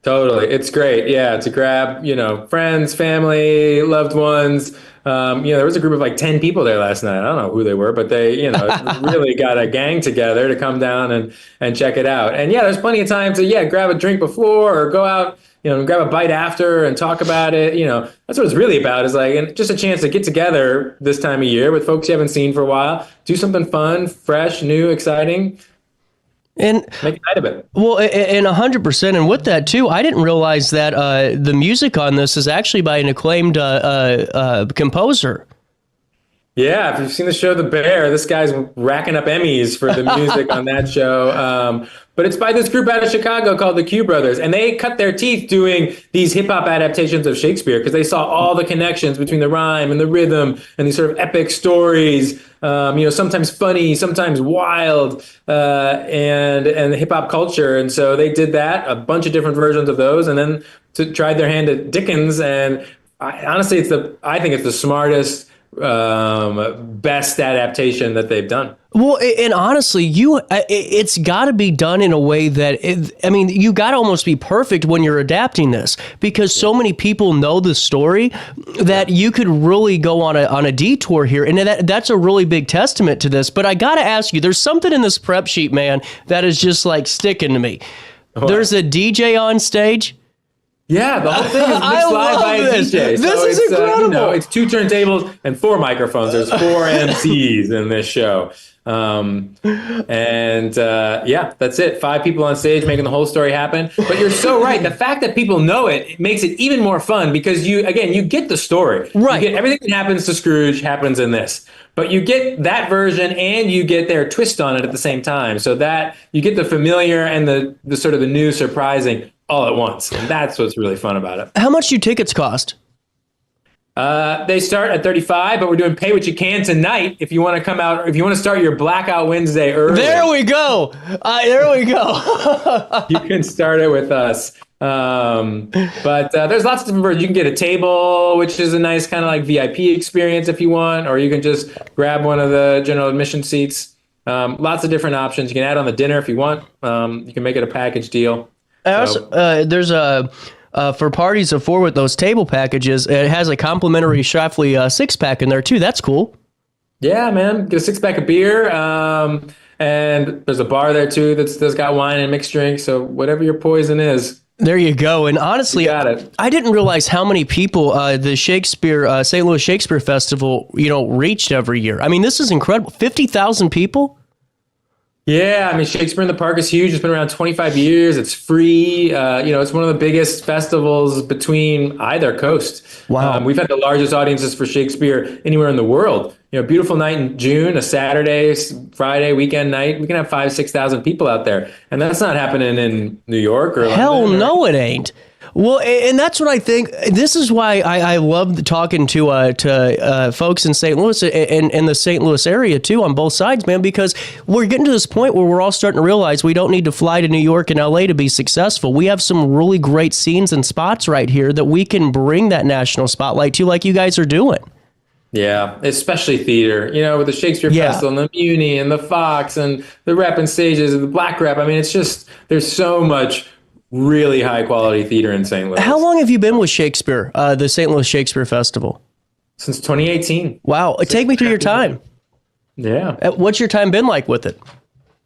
Totally. It's great. Yeah, to grab, you know, friends, family, loved ones. You know, there was a group of like 10 people there last night. I don't know who they were, but they, you know, really got a gang together to come down and check it out. And yeah, there's plenty of time to, grab a drink before or go out, you know, grab a bite after and talk about it. You know, that's what it's really about, is like, and just a chance to get together this time of year with folks you haven't seen for a while, do something fun, fresh, new, exciting. And make a night of it. Well, and 100%. And with that too, I didn't realize that the music on this is actually by an acclaimed composer. Yeah, if you've seen the show The Bear, this guy's racking up Emmys for the music on that show. But it's by this group out of Chicago called the Q Brothers. And they cut their teeth doing these hip-hop adaptations of Shakespeare because they saw all the connections between the rhyme and the rhythm and these sort of epic stories, you know, sometimes funny, sometimes wild, and the hip-hop culture. And so they did that, a bunch of different versions of those, and then tried their hand at Dickens. And honestly, I think it's the smartest, best adaptation that they've done. Well, and honestly, it's got to be done in a way that, you got to almost be perfect when you're adapting this, because so many people know the story that you could really go on a detour here. And that's a really big testament to this. But I got to ask you, there's something in this prep sheet, man, that is just like sticking to me. What? There's a DJ on stage. Yeah, the whole thing is mixed live by a DJ. This is incredible. It's 2 turntables and 4 microphones. There's 4 MCs in this show. That's it. 5 people on stage making the whole story happen. But you're so right. The fact that people know it makes it even more fun, because you get the story. Right. You get everything that happens to Scrooge happens in this. But you get that version and you get their twist on it at the same time. So that you get the familiar and the sort of the new surprising all at once. And that's what's really fun about it. How much do tickets cost? They start at $35, but we're doing pay what you can tonight. If you want to come out, if you want to start your Blackout Wednesday early. There we go. You can start it with us. But there's lots of different versions. You can get a table, which is a nice kind of like VIP experience if you want, or you can just grab one of the general admission seats. Lots of different options. You can add on the dinner if you want. You can make it a package deal. There's for parties of 4 with those table packages, it has a complimentary Schlafly 6-pack in there too. That's cool. Yeah, man. Get a 6-pack of beer. And there's a bar there too that's got wine and mixed drinks. So whatever your poison is. There you go. And honestly, I didn't realize how many people the St. Louis Shakespeare Festival, reached every year. I mean, this is incredible. 50,000 people. Yeah, I mean, Shakespeare in the Park is huge. It's been around 25 years. It's free. It's one of the biggest festivals between either coast. Wow. We've had the largest audiences for Shakespeare anywhere in the world. Beautiful night in June, a Saturday, Friday, weekend night. We can have 5,000-6,000 people out there. And that's not happening in New York or Hell London no, it ain't. Well, and that's what I think. This is why I love talking to folks in St. Louis and the St. Louis area too, on both sides, man, because we're getting to this point where we're all starting to realize we don't need to fly to New York and LA to be successful. We have some really great scenes and spots right here that we can bring that national spotlight to, like you guys are doing. Yeah, especially theater, with the Shakespeare Festival and the Muni and the Fox and the Rep and Stages and the Black Rep. I mean, it's just, there's so much really high quality theater in St. Louis. How long have you been with Shakespeare, the St. Louis Shakespeare Festival? Since 2018. Wow. Take me through your time. Yeah. What's your time been like with it?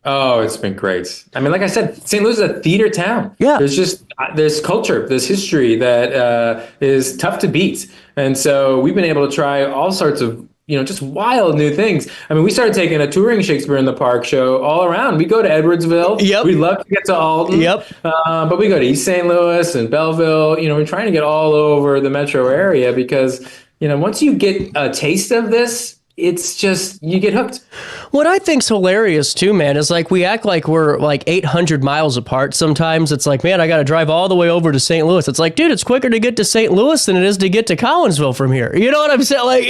Oh, it's been great. I mean, like I said, St. Louis is a theater town. Yeah. There's culture, there's history that is tough to beat. And so we've been able to try all sorts of just wild new things. I mean, we started taking a touring Shakespeare in the Park show all around. We go to Edwardsville. Yep. We love to get to Alton. Yep. But we go to East St. Louis and Belleville. We're trying to get all over the metro area because, once you get a taste of this, it's just, you get hooked. What I think's hilarious too, man, is like we act like we're like 800 miles apart. Sometimes it's like, man, I got to drive all the way over to St. Louis. It's like, dude, it's quicker to get to St. Louis than it is to get to Collinsville from here. You know what I'm saying? Like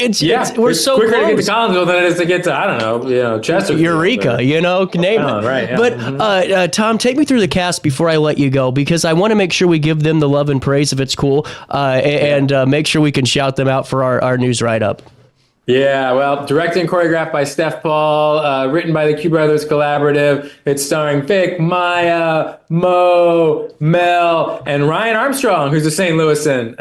we're so quicker close. to get to Collinsville than it is to get to, I don't know, Chesterfield. Eureka, name it. Right, yeah. But Tom, take me through the cast before I let you go, because I want to make sure we give them the love and praise if it's cool, and make sure we can shout them out for our news write-up. Yeah, well, directed and choreographed by Steph Paul, written by the Q Brothers Collaborative. It's starring Vic, Maya, Mo, Mel, and Ryan Armstrong, who's a St. Louisan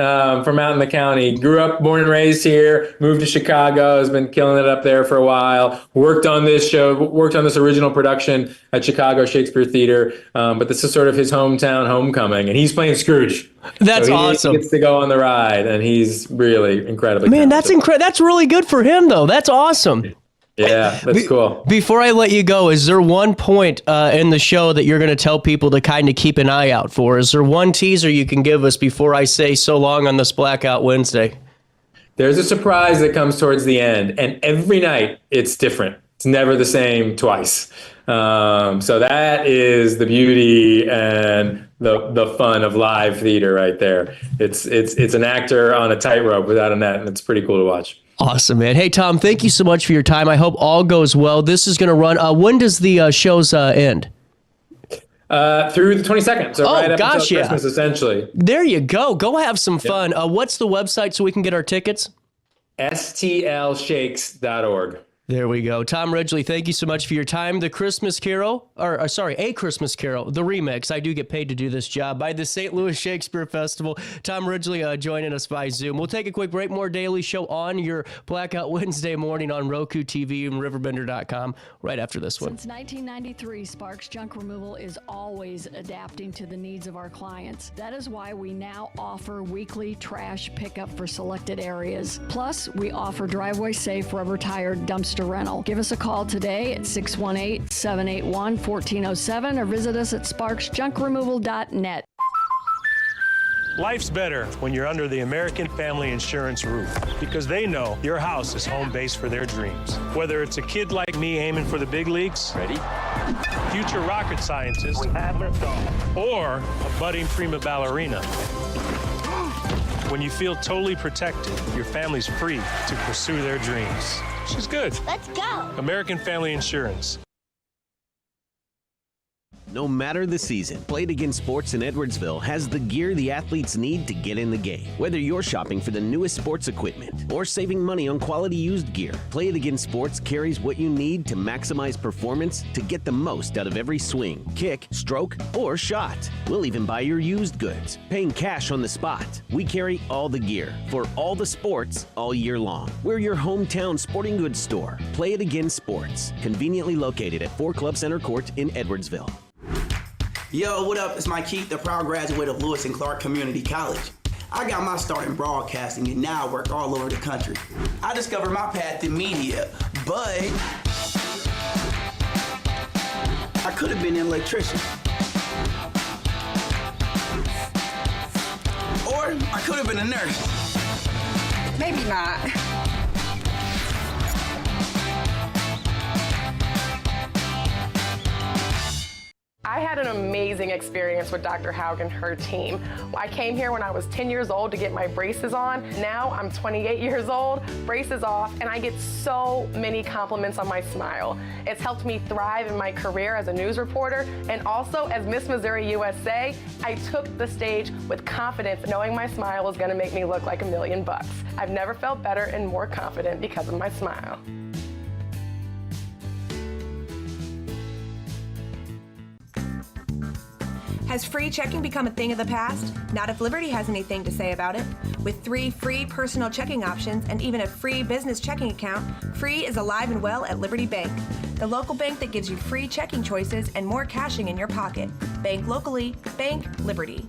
from out in the county. Grew up, born and raised here, moved to Chicago, has been killing it up there for a while. Worked on this original production at Chicago Shakespeare Theater. But this is sort of his hometown homecoming, and he's playing Scrooge. That's so awesome. He gets to go on the ride, and he's really incredibly Man, talented. that's incredible. That's really good for him, though. That's awesome. Yeah, that's cool. Before I let you go, is there one point in the show that you're going to tell people to kind of keep an eye out for? Is there one teaser you can give us before I say so long on this Blackout Wednesday? There's a surprise that comes towards the end, and every night it's different. It's never the same twice. So that is the beauty and the fun of live theater right there. It's an actor on a tightrope without a net, and it's pretty cool to watch. Awesome, man. Hey, Tom, thank you so much for your time. I hope all goes well. This is going to run. When does the shows end? Through the 22nd. So right up until Christmas, essentially. There you go. Go have some fun. What's the website so we can get our tickets? stlshakes.org. There we go. Tom Ridgely, thank you so much for your time. The Christmas Carol, A Christmas Carol, the remix. I do get paid to do this job by the St. Louis Shakespeare Festival. Tom Ridgely joining us by Zoom. We'll take a quick break. More Daily Show on your Blackout Wednesday morning on Roku TV and RiverBender.com right after this one. Since 1993, Sparks Junk Removal is always adapting to the needs of our clients. That is why we now offer weekly trash pickup for selected areas. Plus, we offer driveway safe rubber tire dumpster rental. Give us a call today at 618-781-1407 or visit us at sparksjunkremoval.net. Life's better when you're under the American Family Insurance roof because they know your house is home base for their dreams. Whether it's a kid like me aiming for the big leagues, future rocket scientist, or a budding prima ballerina. When you feel totally protected, your family's free to pursue their dreams. She's good. Let's go. American Family Insurance. No matter the season, Play It Again Sports in Edwardsville has the gear the athletes need to get in the game. Whether you're shopping for the newest sports equipment or saving money on quality used gear, Play It Again Sports carries what you need to maximize performance to get the most out of every swing, kick, stroke, or shot. We'll even buy your used goods, paying cash on the spot. We carry all the gear for all the sports all year long. We're your hometown sporting goods store. Play It Again Sports, conveniently located at 4 Club Center Court in Edwardsville. Yo, what up? It's Mike Keith, the proud graduate of Lewis and Clark Community College. I got my start in broadcasting and now I work all over the country. I discovered my path in media, but I could have been an electrician. Or I could have been a nurse. Maybe not. I had an amazing experience with Dr. Haug and her team. I came here when I was 10 years old to get my braces on. Now I'm 28 years old, braces off, and I get so many compliments on my smile. It's helped me thrive in my career as a news reporter, and also as Miss Missouri USA, I took the stage with confidence, knowing my smile was gonna make me look like $1 million. I've never felt better and more confident because of my smile. Has free checking become a thing of the past? Not if Liberty has anything to say about it. With 3 free personal checking options and even a free business checking account, Free is alive and well at Liberty Bank, the local bank that gives you free checking choices and more cashing in your pocket. Bank locally, bank Liberty.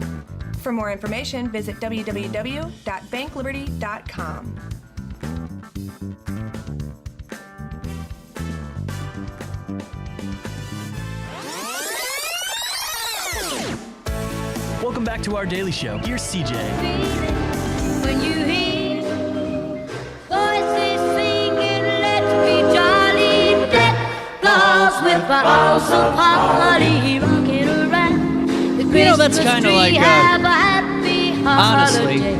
For more information, visit www.bankliberty.com. Welcome back to our daily show. Here's CJ. When you hear voices singing, let's be jolly, deck balls with balls of holly rocking around the Christmas that's kind of like, have a happy honestly, holiday.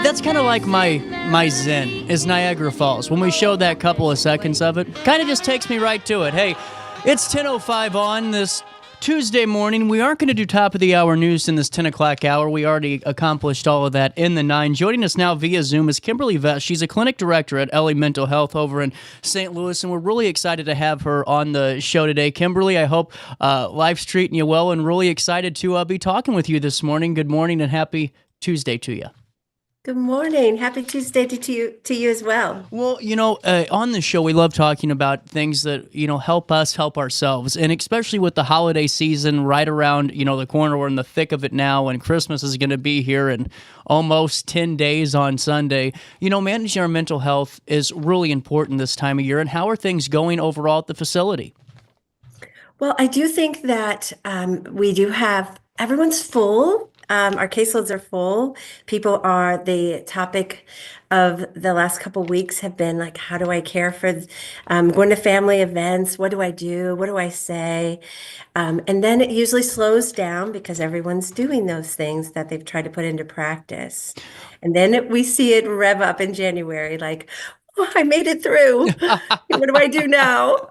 that's kind of like my zen is Niagara Falls. When we showed that couple of seconds of it, kind of just takes me right to it. Hey, it's 10:05 on this Tuesday morning. We aren't going to do top of the hour news in this 10 o'clock hour. We already accomplished all of that in the 9. Joining us now via Zoom is Kimberly Vest. She's a clinic director at Ellie Mental Health over in St. Louis, and we're really excited to have her on the show today. Kimberly, I hope life's treating you well, and really excited to be talking with you this morning. Good morning and happy Tuesday to you. Good morning. Happy Tuesday to you as well. Well, on the show, we love talking about things that, help us help ourselves. And especially with the holiday season right around, the corner. We're in the thick of it now, and Christmas is going to be here in almost 10 days on Sunday. Managing our mental health is really important this time of year. And how are things going overall at the facility? Well, I do think that we do have, everyone's full. Our caseloads are full. The topic of the last couple of weeks have been like, how do I care for going to family events? What do I do? What do I say? And then it usually slows down because everyone's doing those things that they've tried to put into practice. And then we see it rev up in January, like, oh, I made it through. What do I do now?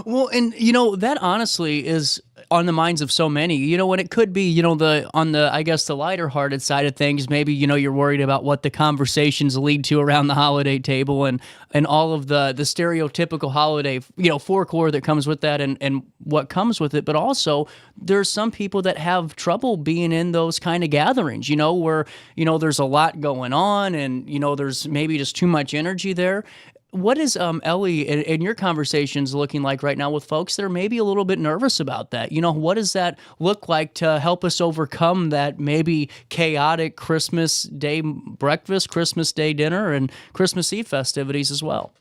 Well, and that honestly is on the minds of so many, when it could be, the lighter hearted side of things, maybe, you're worried about what the conversations lead to around the holiday table and all of the stereotypical holiday, folklore that comes with that and what comes with it. But also there's some people that have trouble being in those kind of gatherings, where, there's a lot going on and, there's maybe just too much energy there. What is, Ellie, in your conversations looking like right now with folks that are maybe a little bit nervous about that? What does that look like to help us overcome that maybe chaotic Christmas Day breakfast, Christmas Day dinner, and Christmas Eve festivities as well?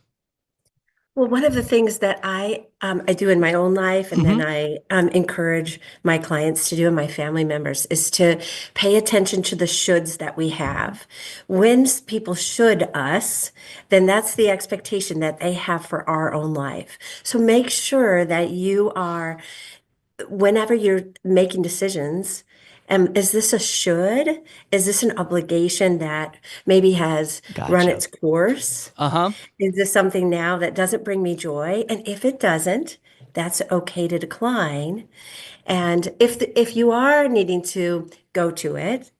Well, one of the things that I do in my own life, and then I encourage my clients to do and my family members, is to pay attention to the shoulds that we have. When people should us, then that's the expectation that they have for our own life. So make sure that you are, whenever you're making decisions, is this a should? Is this an obligation that maybe has run its course? Is this something now that doesn't bring me joy? And if it doesn't, that's okay to decline. And if you are needing to go to it,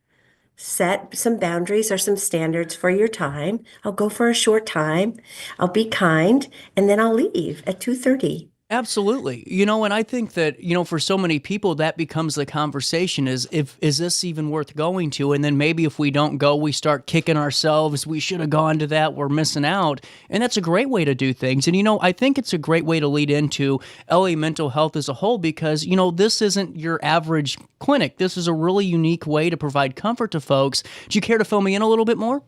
set some boundaries or some standards for your time. I'll go for a short time. I'll be kind, and then I'll leave at 2:30. Absolutely. And I think that, for so many people, that becomes the conversation is this even worth going to? And then maybe if we don't go, we start kicking ourselves. We should have gone to that. We're missing out. And that's a great way to do things. And, I think it's a great way to lead into Ellie Mental Health as a whole because, this isn't your average clinic. This is a really unique way to provide comfort to folks. Do you care to fill me in a little bit more?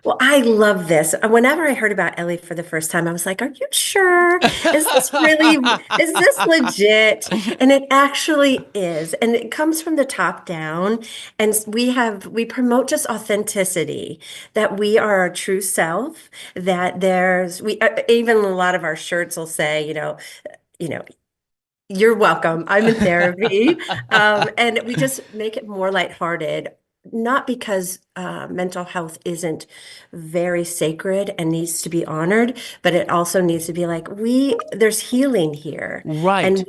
Well, I love this. Whenever I heard about Ellie for the first time, I was like, are you sure? Is this legit? And it actually is. And it comes from the top down. And we promote just authenticity, that we are our true self, that even a lot of our shirts will say, you know, you're welcome. I'm in therapy. And we just make it more lighthearted, not because mental health isn't very sacred and needs to be honored, but it also needs to be like, there's healing here. Right. And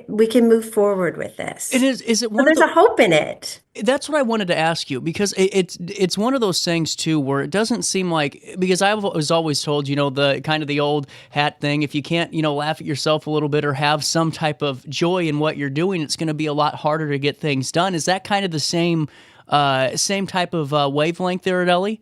we can move forward with this. Is it one there's a hope in it. That's what I wanted to ask you, because it's one of those things too where it doesn't seem like, because I was always told, the kind of the old hat thing, if you can't, laugh at yourself a little bit or have some type of joy in what you're doing, it's going to be a lot harder to get things done. Is that kind of the same type of wavelength there at Ellie?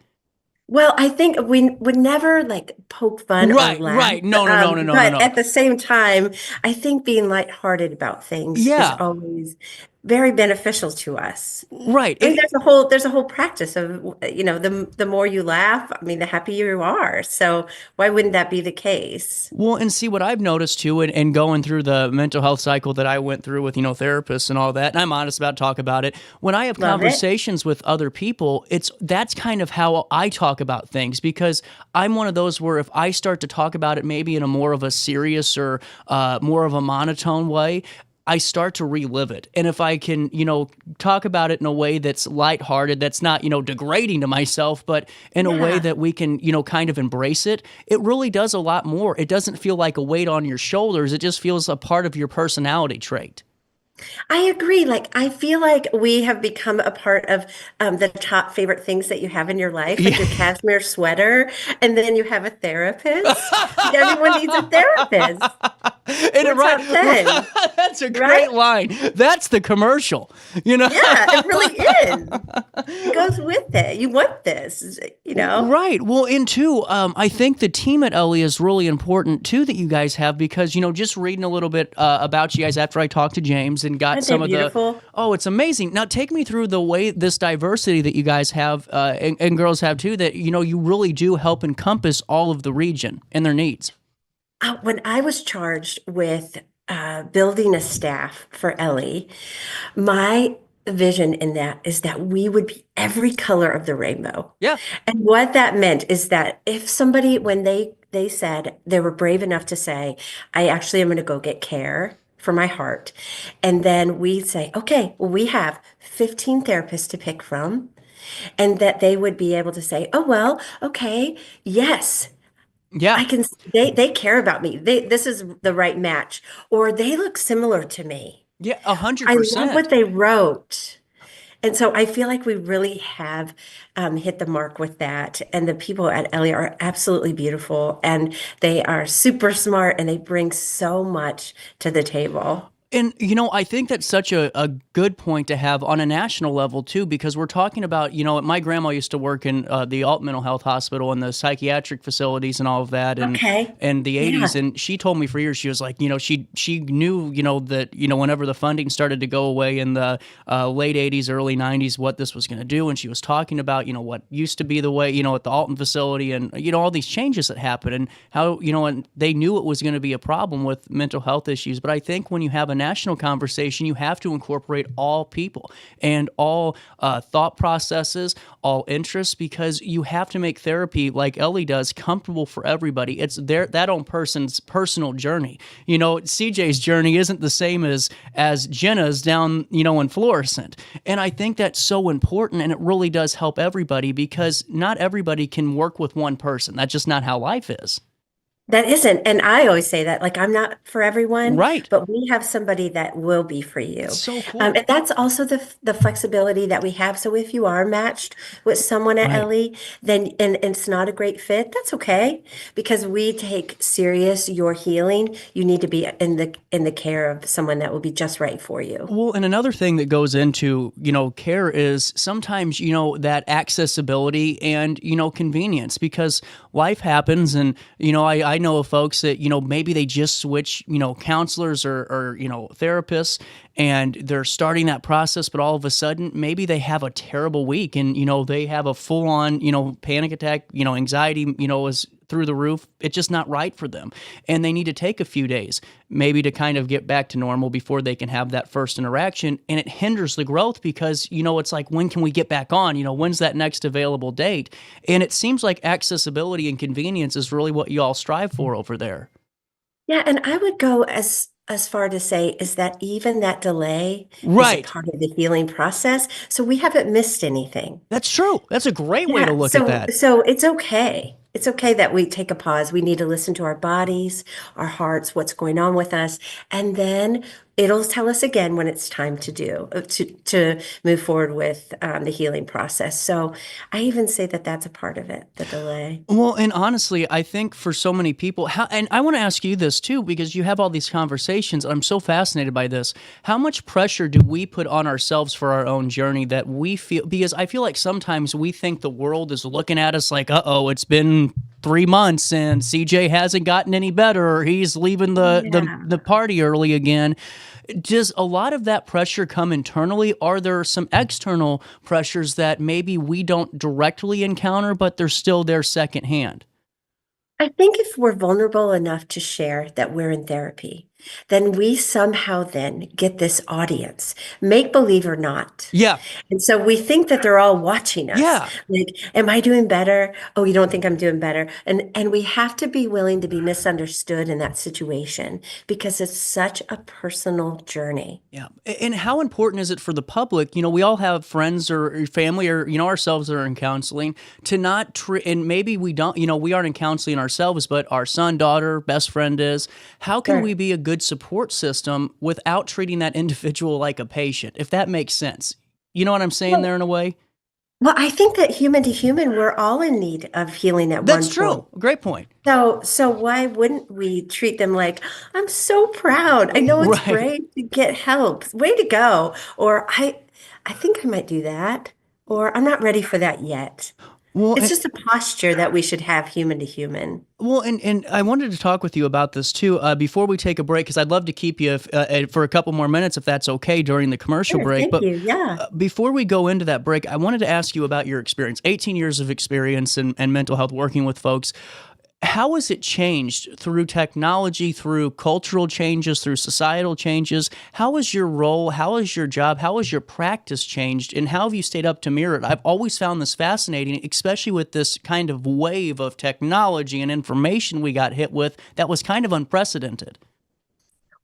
Well, I think we would never like poke fun or laugh. Right. No. But at the same time, I think being lighthearted about things is always very beneficial to us. Right. I mean, there's a whole practice of, the more you laugh, I mean, the happier you are. So why wouldn't that be the case? Well, and see what I've noticed too, and going through the mental health cycle that I went through with, therapists and all that, and I'm honest about talk about it. When I have conversations with other people, that's kind of how I talk about things, because I'm one of those where if I start to talk about it maybe in a more of a serious or more of a monotone way, I start to relive it. And if I can, talk about it in a way that's lighthearted, that's not, degrading to myself, but in a way that we can, kind of embrace it, it really does a lot more. It doesn't feel like a weight on your shoulders. It just feels a part of your personality trait. I agree. Like, I feel like we have become a part of the top favorite things that you have in your life, like your cashmere sweater, and then you have a therapist. Like, everyone needs a therapist. That's a great line. That's the commercial. Yeah, it really is. It goes with it. You want this, Right. Well, and two, I think the team at Ellie is really important too that you guys have, because just reading a little bit about you guys after I talked to James and got some of the. Oh, it's amazing. Now take me through the way this diversity that you guys have and girls have too, that you really do help encompass all of the region and their needs. When I was charged with building a staff for Ellie, my vision in that is that we would be every color of the rainbow. Yeah. And what that meant is that if somebody, when they said they were brave enough to say, I actually am going to go get care for my heart. And then we say, okay, well, we have 15 therapists to pick from. And that they would be able to say, oh, well, okay, yes. Yeah. I can, they care about me. This is the right match. Or they look similar to me. Yeah, 100%. I love what they wrote. And so I feel like we really have hit the mark with that. And the people at Ellie are absolutely beautiful, and they are super smart, and they bring so much to the table. And, I think that's such a good point to have on a national level, too, because we're talking about, my grandma used to work in the Alton Mental Health Hospital and the psychiatric facilities and all of that in the 80s. And she told me for years, she was like, she knew, that, whenever the funding started to go away in the late 80s, early 90s, what this was going to do. And she was talking about, what used to be the way, at the Alton facility and, all these changes that happened and how, and they knew it was going to be a problem with mental health issues. But I think when you have a national conversation, you have to incorporate all people and all thought processes, all interests, because you have to make therapy, like Ellie does, comfortable for everybody. It's that own person's personal journey. CJ's journey isn't the same as Jenna's down, in Florissant. And I think that's so important, and it really does help everybody, because not everybody can work with one person. That's just not how life is. That isn't. And I always say that, like, I'm not for everyone. Right. But we have somebody that will be for you. That's so cool. And that's also the flexibility that we have. So if you are matched with someone at Ellie, then and it's not a great fit, that's okay. Because we take serious your healing. You need to be in the care of someone that will be just right for you. Well, and another thing that goes into, care is sometimes, that accessibility and, convenience, because life happens. And, I I know of folks that, maybe they just switch, counselors or therapists, and they're starting that process, but all of a sudden, maybe they have a terrible week and, they have a full on, panic attack, anxiety, is through the roof. It's just not right for them. And they need to take a few days maybe to kind of get back to normal before they can have that first interaction. And it hinders the growth because, it's like, when can we get back on? When's that next available date? And it seems like accessibility and convenience is really what you all strive for over there. Yeah, and I would go as far to say is that even that delay is a part of the healing process. So we haven't missed anything. That's true. That's a great way to look at that. So it's okay. It's okay that we take a pause. We need to listen to our bodies, our hearts, what's going on with us, and then it'll tell us again when it's time to move forward with the healing process. So I even say that that's a part of it, the delay. Well, and honestly, I think for so many people, and I want to ask you this too, because you have all these conversations. I'm so fascinated by this. How much pressure do we put on ourselves for our own journey that we feel? Because I feel like sometimes we think the world is looking at us like, uh-oh, it's been 3 months and CJ hasn't gotten any better, or he's leaving the party early again. Does a lot of that pressure come internally? Are there some external pressures that maybe we don't directly encounter, but they're still there secondhand? I think if we're vulnerable enough to share that we're in therapy, then we somehow then get this audience, make believe or not. Yeah. And so we think that they're all watching us. Yeah. Like, am I doing better? Oh, you don't think I'm doing better? And we have to be willing to be misunderstood in that situation because it's such a personal journey. Yeah. And how important is it for the public? We all have friends or family or, ourselves that are in counseling to not, and maybe we don't, we aren't in counseling ourselves, but our son, daughter, best friend is. How can we be a good support system without treating that individual like a patient, if that makes sense? You know what I'm saying there in a way? Well, I think that human to human, we're all in need of healing at one point. That's true. Great point. So why wouldn't we treat them like, I'm so proud. I know it's great to get help. Way to go. Or I think I might do that. Or I'm not ready for that yet. Well, it's just a posture that we should have human to human. Well, and I wanted to talk with you about this too before we take a break, because I'd love to keep you for a couple more minutes if that's okay during the commercial break. Thank you. Yeah. Before we go into that break, I wanted to ask you about your experience, 18 years of experience in mental health working with folks. How has it changed through technology, through cultural changes, through societal changes? How has your role, how has your job, how has your practice changed, and how have you stayed up to mirror it? I've always found this fascinating, especially with this kind of wave of technology and information we got hit with that was kind of unprecedented.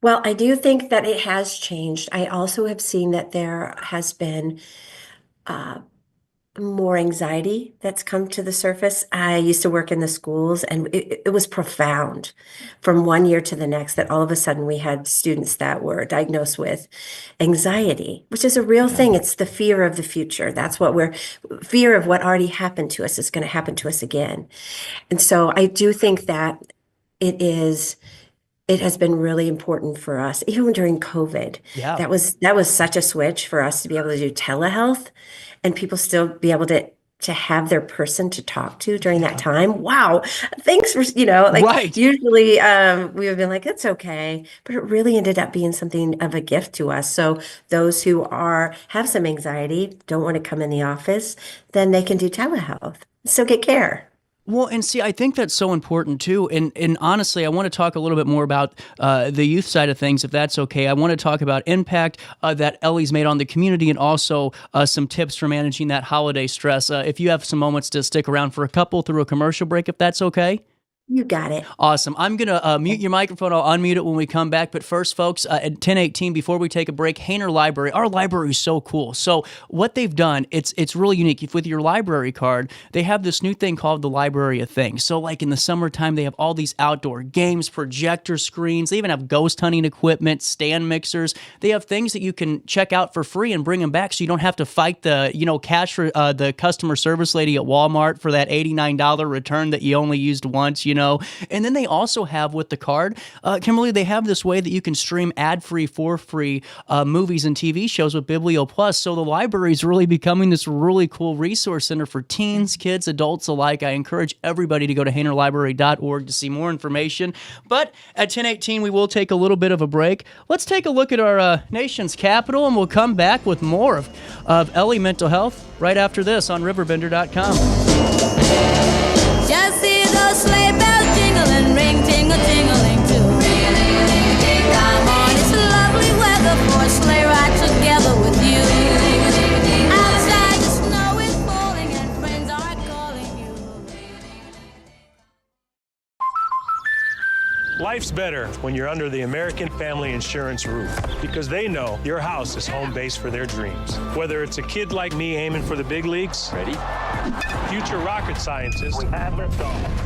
Well, I do think that it has changed. I also have seen that there has been more anxiety that's come to the surface. I used to work in the schools, and it was profound from one year to the next that all of a sudden we had students that were diagnosed with anxiety, which is a real thing. It's the fear of the future. That's what fear of what already happened to us is going to happen to us again. And so I do think that it has been really important for us, even during COVID. Yeah. That was such a switch for us to be able to do telehealth and people still be able to have their person to talk to during that time. Wow. Thanks for, usually we have been like, it's okay. But it really ended up being something of a gift to us. So those who have some anxiety, don't want to come in the office, then they can do telehealth. Still get care. Well, and see, I think that's so important too. And honestly, I want to talk a little bit more about the youth side of things, if that's okay. I want to talk about impact that Ellie's made on the community, and also some tips for managing that holiday stress. If you have some moments to stick around for a couple through a commercial break, if that's okay. You got it. Awesome. I'm going to mute your microphone. I'll unmute it when we come back. But first, folks, at 10:18, before we take a break, Hainer Library. Our library is so cool. So what they've done, it's really unique. If with your library card, they have this new thing called the Library of Things. So like in the summertime, they have all these outdoor games, projector screens. They even have ghost hunting equipment, stand mixers. They have things that you can check out for free and bring them back so you don't have to fight the, cash for the customer service lady at Walmart for that $89 return that you only used once, And then they also have with the card, Kimberly, they have this way that you can stream ad-free for free movies and TV shows with Biblio Plus. So the library is really becoming this really cool resource center for teens, kids, adults alike. I encourage everybody to go to HanerLibrary.org to see more information. But at 10:18, we will take a little bit of a break. Let's take a look at our nation's capital, and we'll come back with more of Ellie Mental Health right after this on RiverBender.com. Just see those sleigh bells jingling, ring, tingle, tingling too. Come on, it's lovely weather for a sleigh ride together with you. Outside the snow is falling and friends are calling you. Life's better when you're under the American Family Insurance roof because they know your house is home base for their dreams. Whether it's a kid like me aiming for the big leagues, ready? Future rocket scientist,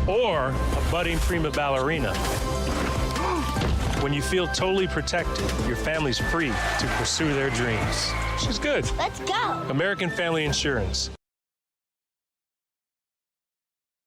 or a budding prima ballerina. When you feel totally protected, your family's free to pursue their dreams. She's good. Let's go. American Family Insurance.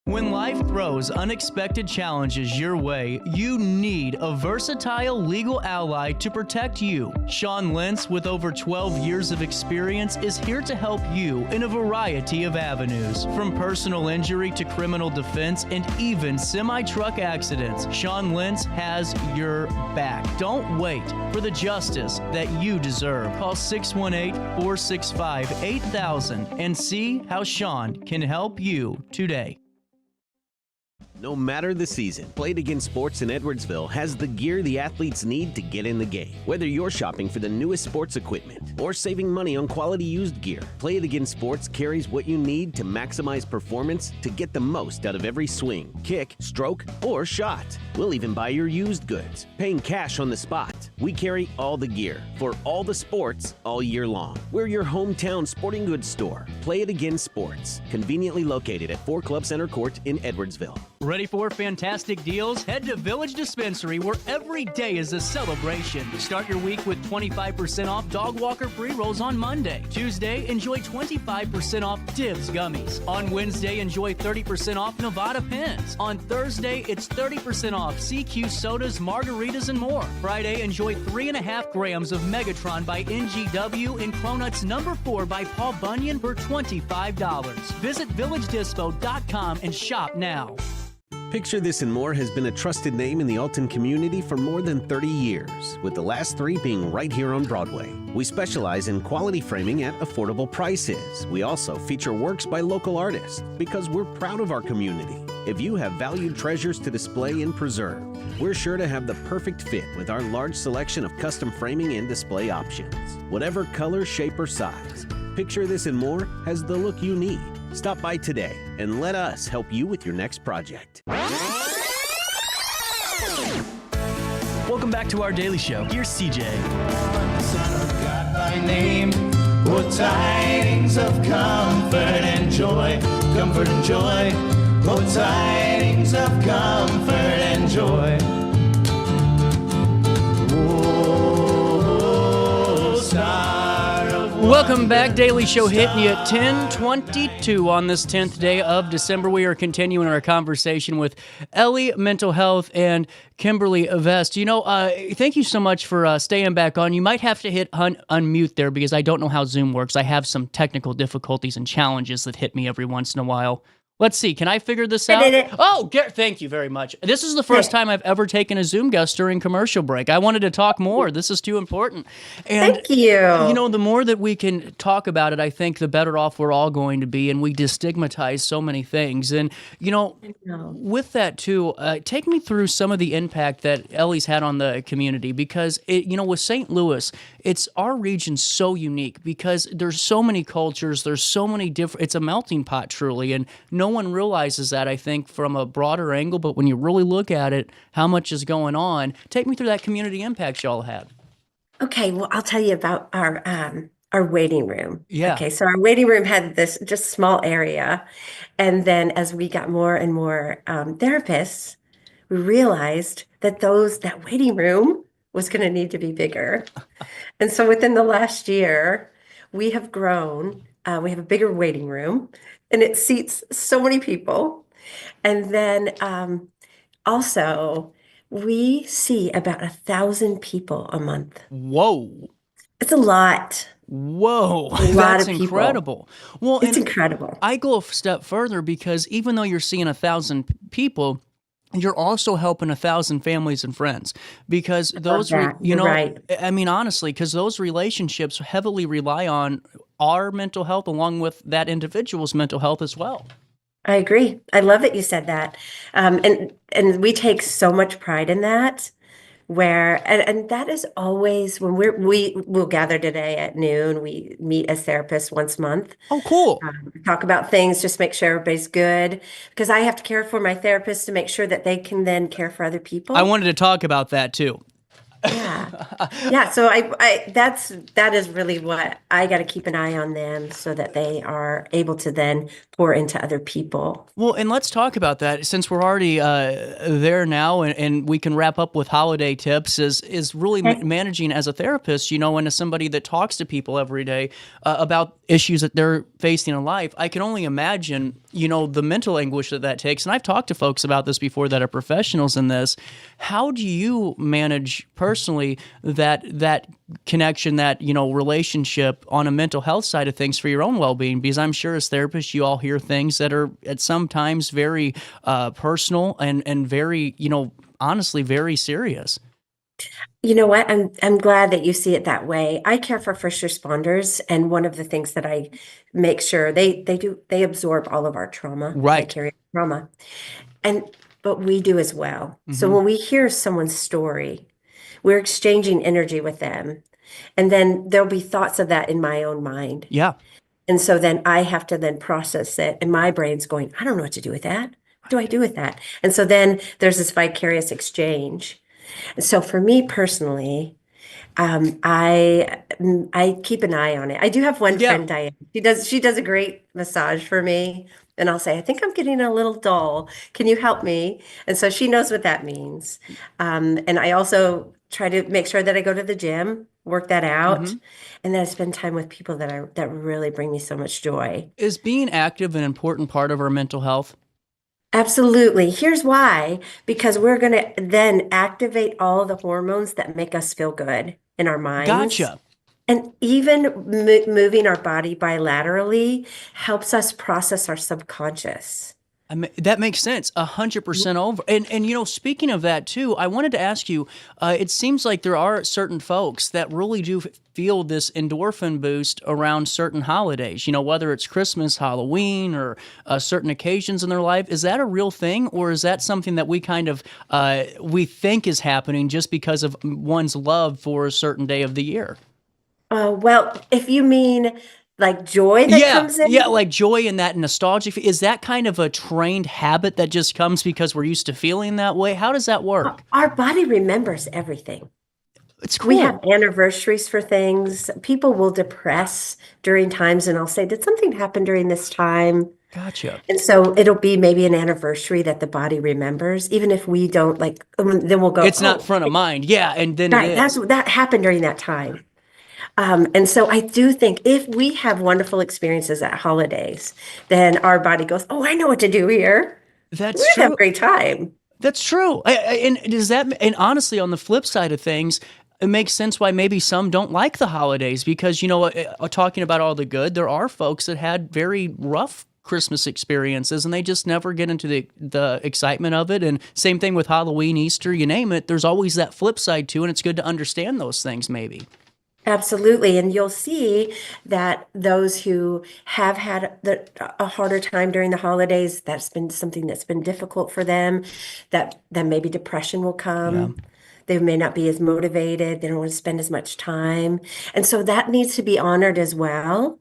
When life throws unexpected challenges your way, you need a versatile legal ally to protect you. Sean Lentz, with over 12 years of experience, is here to help you in a variety of avenues. From personal injury to criminal defense and even semi-truck accidents, Sean Lentz has your back. Don't wait for the justice that you deserve. Call 618-465-8000 and see how Sean can help you today. No matter the season, Play It Again Sports in Edwardsville has the gear the athletes need to get in the game. Whether you're shopping for the newest sports equipment or saving money on quality used gear, Play It Again Sports carries what you need to maximize performance to get the most out of every swing, kick, stroke, or shot. We'll even buy your used goods, paying cash on the spot. We carry all the gear for all the sports all year long. We're your hometown sporting goods store. Play It Again Sports, conveniently located at 4 Club Center Court in Edwardsville. Ready for fantastic deals? Head to Village Dispensary, where every day is a celebration. Start your week with 25% off dog walker pre-rolls on Monday. Tuesday, enjoy 25% off Dibs gummies. On Wednesday, enjoy 30% off Nevada pens. On Thursday, it's 30% off CQ sodas, margaritas, and more. Friday, enjoy 3.5 grams of Megatron by NGW and Cronuts number 4 by Paul Bunyan for $25. Visit VillageDispo.com and shop now. Picture This and More has been a trusted name in the Alton community for more than 30 years, with the last 3 being right here on Broadway. We specialize in quality framing at affordable prices. We also feature works by local artists because we're proud of our community. If you have valued treasures to display and preserve, we're sure to have the perfect fit with our large selection of custom framing and display options. Whatever color, shape, or size, Picture This and More has the look you need. Stop by today and let us help you with your next project. Welcome back to our daily show. Here's CJ. Son of God by name, what tidings of comfort and joy, comfort and joy, what tidings of comfort and joy. Oh, star of Welcome back. Daily Show hitting you at 10:22 on this 10th day of December. We are continuing our conversation with Ellie Mental Health and Kimberly Vest. Thank you so much for staying back on. You might have to hit unmute there because I don't know how Zoom works. I have some technical difficulties and challenges that hit me every once in a while. Let's see. Can I figure this out? Oh, thank you very much. This is the first time I've ever taken a Zoom guest during commercial break. I wanted to talk more. This is too important. And, Thank you. The more that we can talk about it, I think the better off we're all going to be. And we destigmatize so many things. And, with that too, take me through some of the impact that Ellie's had on the community because, with St. Louis, our region's so unique because there's so many cultures. There's so many different, it's a melting pot truly. And no one realizes that, I think, from a broader angle, but when you really look at it, how much is going on. Take me through that community impact y'all had. Okay, well, I'll tell you about our waiting room. Yeah. Okay, so our waiting room had this just small area, and then as we got more and more therapists, we realized that that waiting room was going to need to be bigger. And so within the last year, we have grown. We have a bigger waiting room, and it seats so many people. And then Also, we see about 1,000 people a month. Whoa. It's a lot. Whoa, A lot that's of people. incredible. Well, It's and incredible. I go a step further because even though you're seeing 1,000 people, you're also helping 1,000 families and friends because those, that. you You're know, right. I mean, honestly, because those relationships heavily rely on our mental health along with that individual's mental health as well. I agree. I love that you said that. And we take so much pride in that. And that is always when we'll gather today at noon. We meet as therapists once a month. Oh, cool. Talk about things, just make sure everybody's good. Because I have to care for my therapist to make sure that they can then care for other people. I wanted to talk about that too. Yeah. So that is really what I got to keep an eye on them so that they are able to then pour into other people. Well, and let's talk about that since we're already there now, and we can wrap up with holiday tips. Is really managing as a therapist, you know, and as somebody that talks to people every day about issues that they're facing in life. I can only imagine, you know, the mental anguish that takes. And I've talked to folks about this before that are professionals in this. How do you manage personally that connection, that, you know, relationship on a mental health side of things for your own well-being? Because I'm sure as therapists, you all hear things that are at sometimes very personal and very, you know, honestly, very serious. You know what? I'm glad that you see it that way. I care for first responders, and one of the things that I make sure they absorb all of our trauma. Right. They carry trauma. But we do as well. So when we hear someone's story, we're exchanging energy with them. And then there'll be thoughts of that in my own mind. Yeah. And so then I have to then process it. And my brain's going, I don't know what to do with that. What do I do with that? And so then there's this vicarious exchange. And so for me personally, I keep an eye on it. I do have one friend, Diane. She does a great massage for me. And I'll say, I think I'm getting a little dull. Can you help me? And so she knows what that means. And I also try to make sure that I go to the gym, work that out, and then I spend time with people that really bring me so much joy. Is being active an important part of our mental health? Absolutely. Here's why. Because we're going to then activate all the hormones that make us feel good in our minds. Gotcha. And even moving our body bilaterally helps us process our subconscious. I mean, that makes sense, 100% over. And you know, speaking of that too, I wanted to ask you, it seems like there are certain folks that really do feel this endorphin boost around certain holidays, you know, whether it's Christmas, Halloween, or certain occasions in their life. Is that a real thing, or is that something that we kind of, we think is happening just because of one's love for a certain day of the year? Well, if you mean like joy that comes in? Yeah, like joy and that nostalgia. Is that kind of a trained habit that just comes because we're used to feeling that way? How does that work? Our body remembers everything. It's cool. We have anniversaries for things. People will depress during times, and I'll say, did something happen during this time? Gotcha. And so it'll be maybe an anniversary that the body remembers, even if we don't, like, then we'll go, it's not front of mind. Yeah, and then right, that happened during that time. And so I do think if we have wonderful experiences at holidays, then our body goes, oh, I know what to do here. That's true. true. Have a great time. That's true. And honestly, on the flip side of things, it makes sense why maybe some don't like the holidays because, you know, talking about all the good, there are folks that had very rough Christmas experiences and they just never get into the excitement of it. And same thing with Halloween, Easter, you name it. There's always that flip side too, and it's good to understand those things maybe. Absolutely. And you'll see that those who have had a harder time during the holidays, that's been something that's been difficult for them, that maybe depression will come. Yeah. They may not be as motivated. They don't want to spend as much time. And so that needs to be honored as well.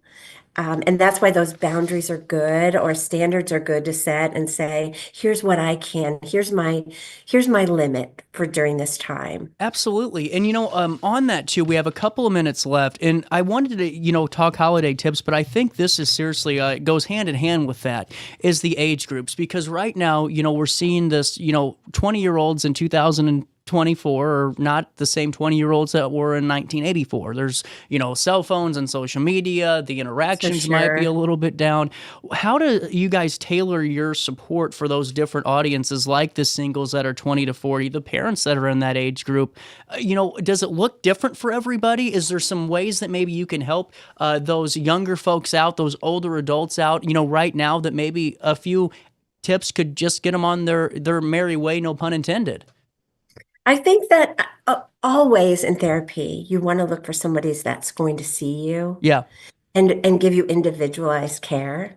And that's why those boundaries are good, or standards are good to set and say, here's what I can, here's my limit for during this time. Absolutely. And, you know, on that too, we have a couple of minutes left and I wanted to, you know, talk holiday tips, but I think this is seriously, it goes hand in hand with that is the age groups, because right now, you know, we're seeing this, you know, 20-year-olds in 2020 24 are not the same 20-year-olds that were in 1984. There's, cell phones and social media. The interactions might be a little bit down. How do you guys tailor your support for those different audiences, like the singles that are 20 to 40, the parents that are in that age group? Does it look different for everybody? Is there some ways that maybe you can help those younger folks out, those older adults out, right now, that maybe a few tips could just get them on their merry way, no pun intended? I think that always in therapy, you want to look for somebody that's going to see you. Yeah. And give you individualized care.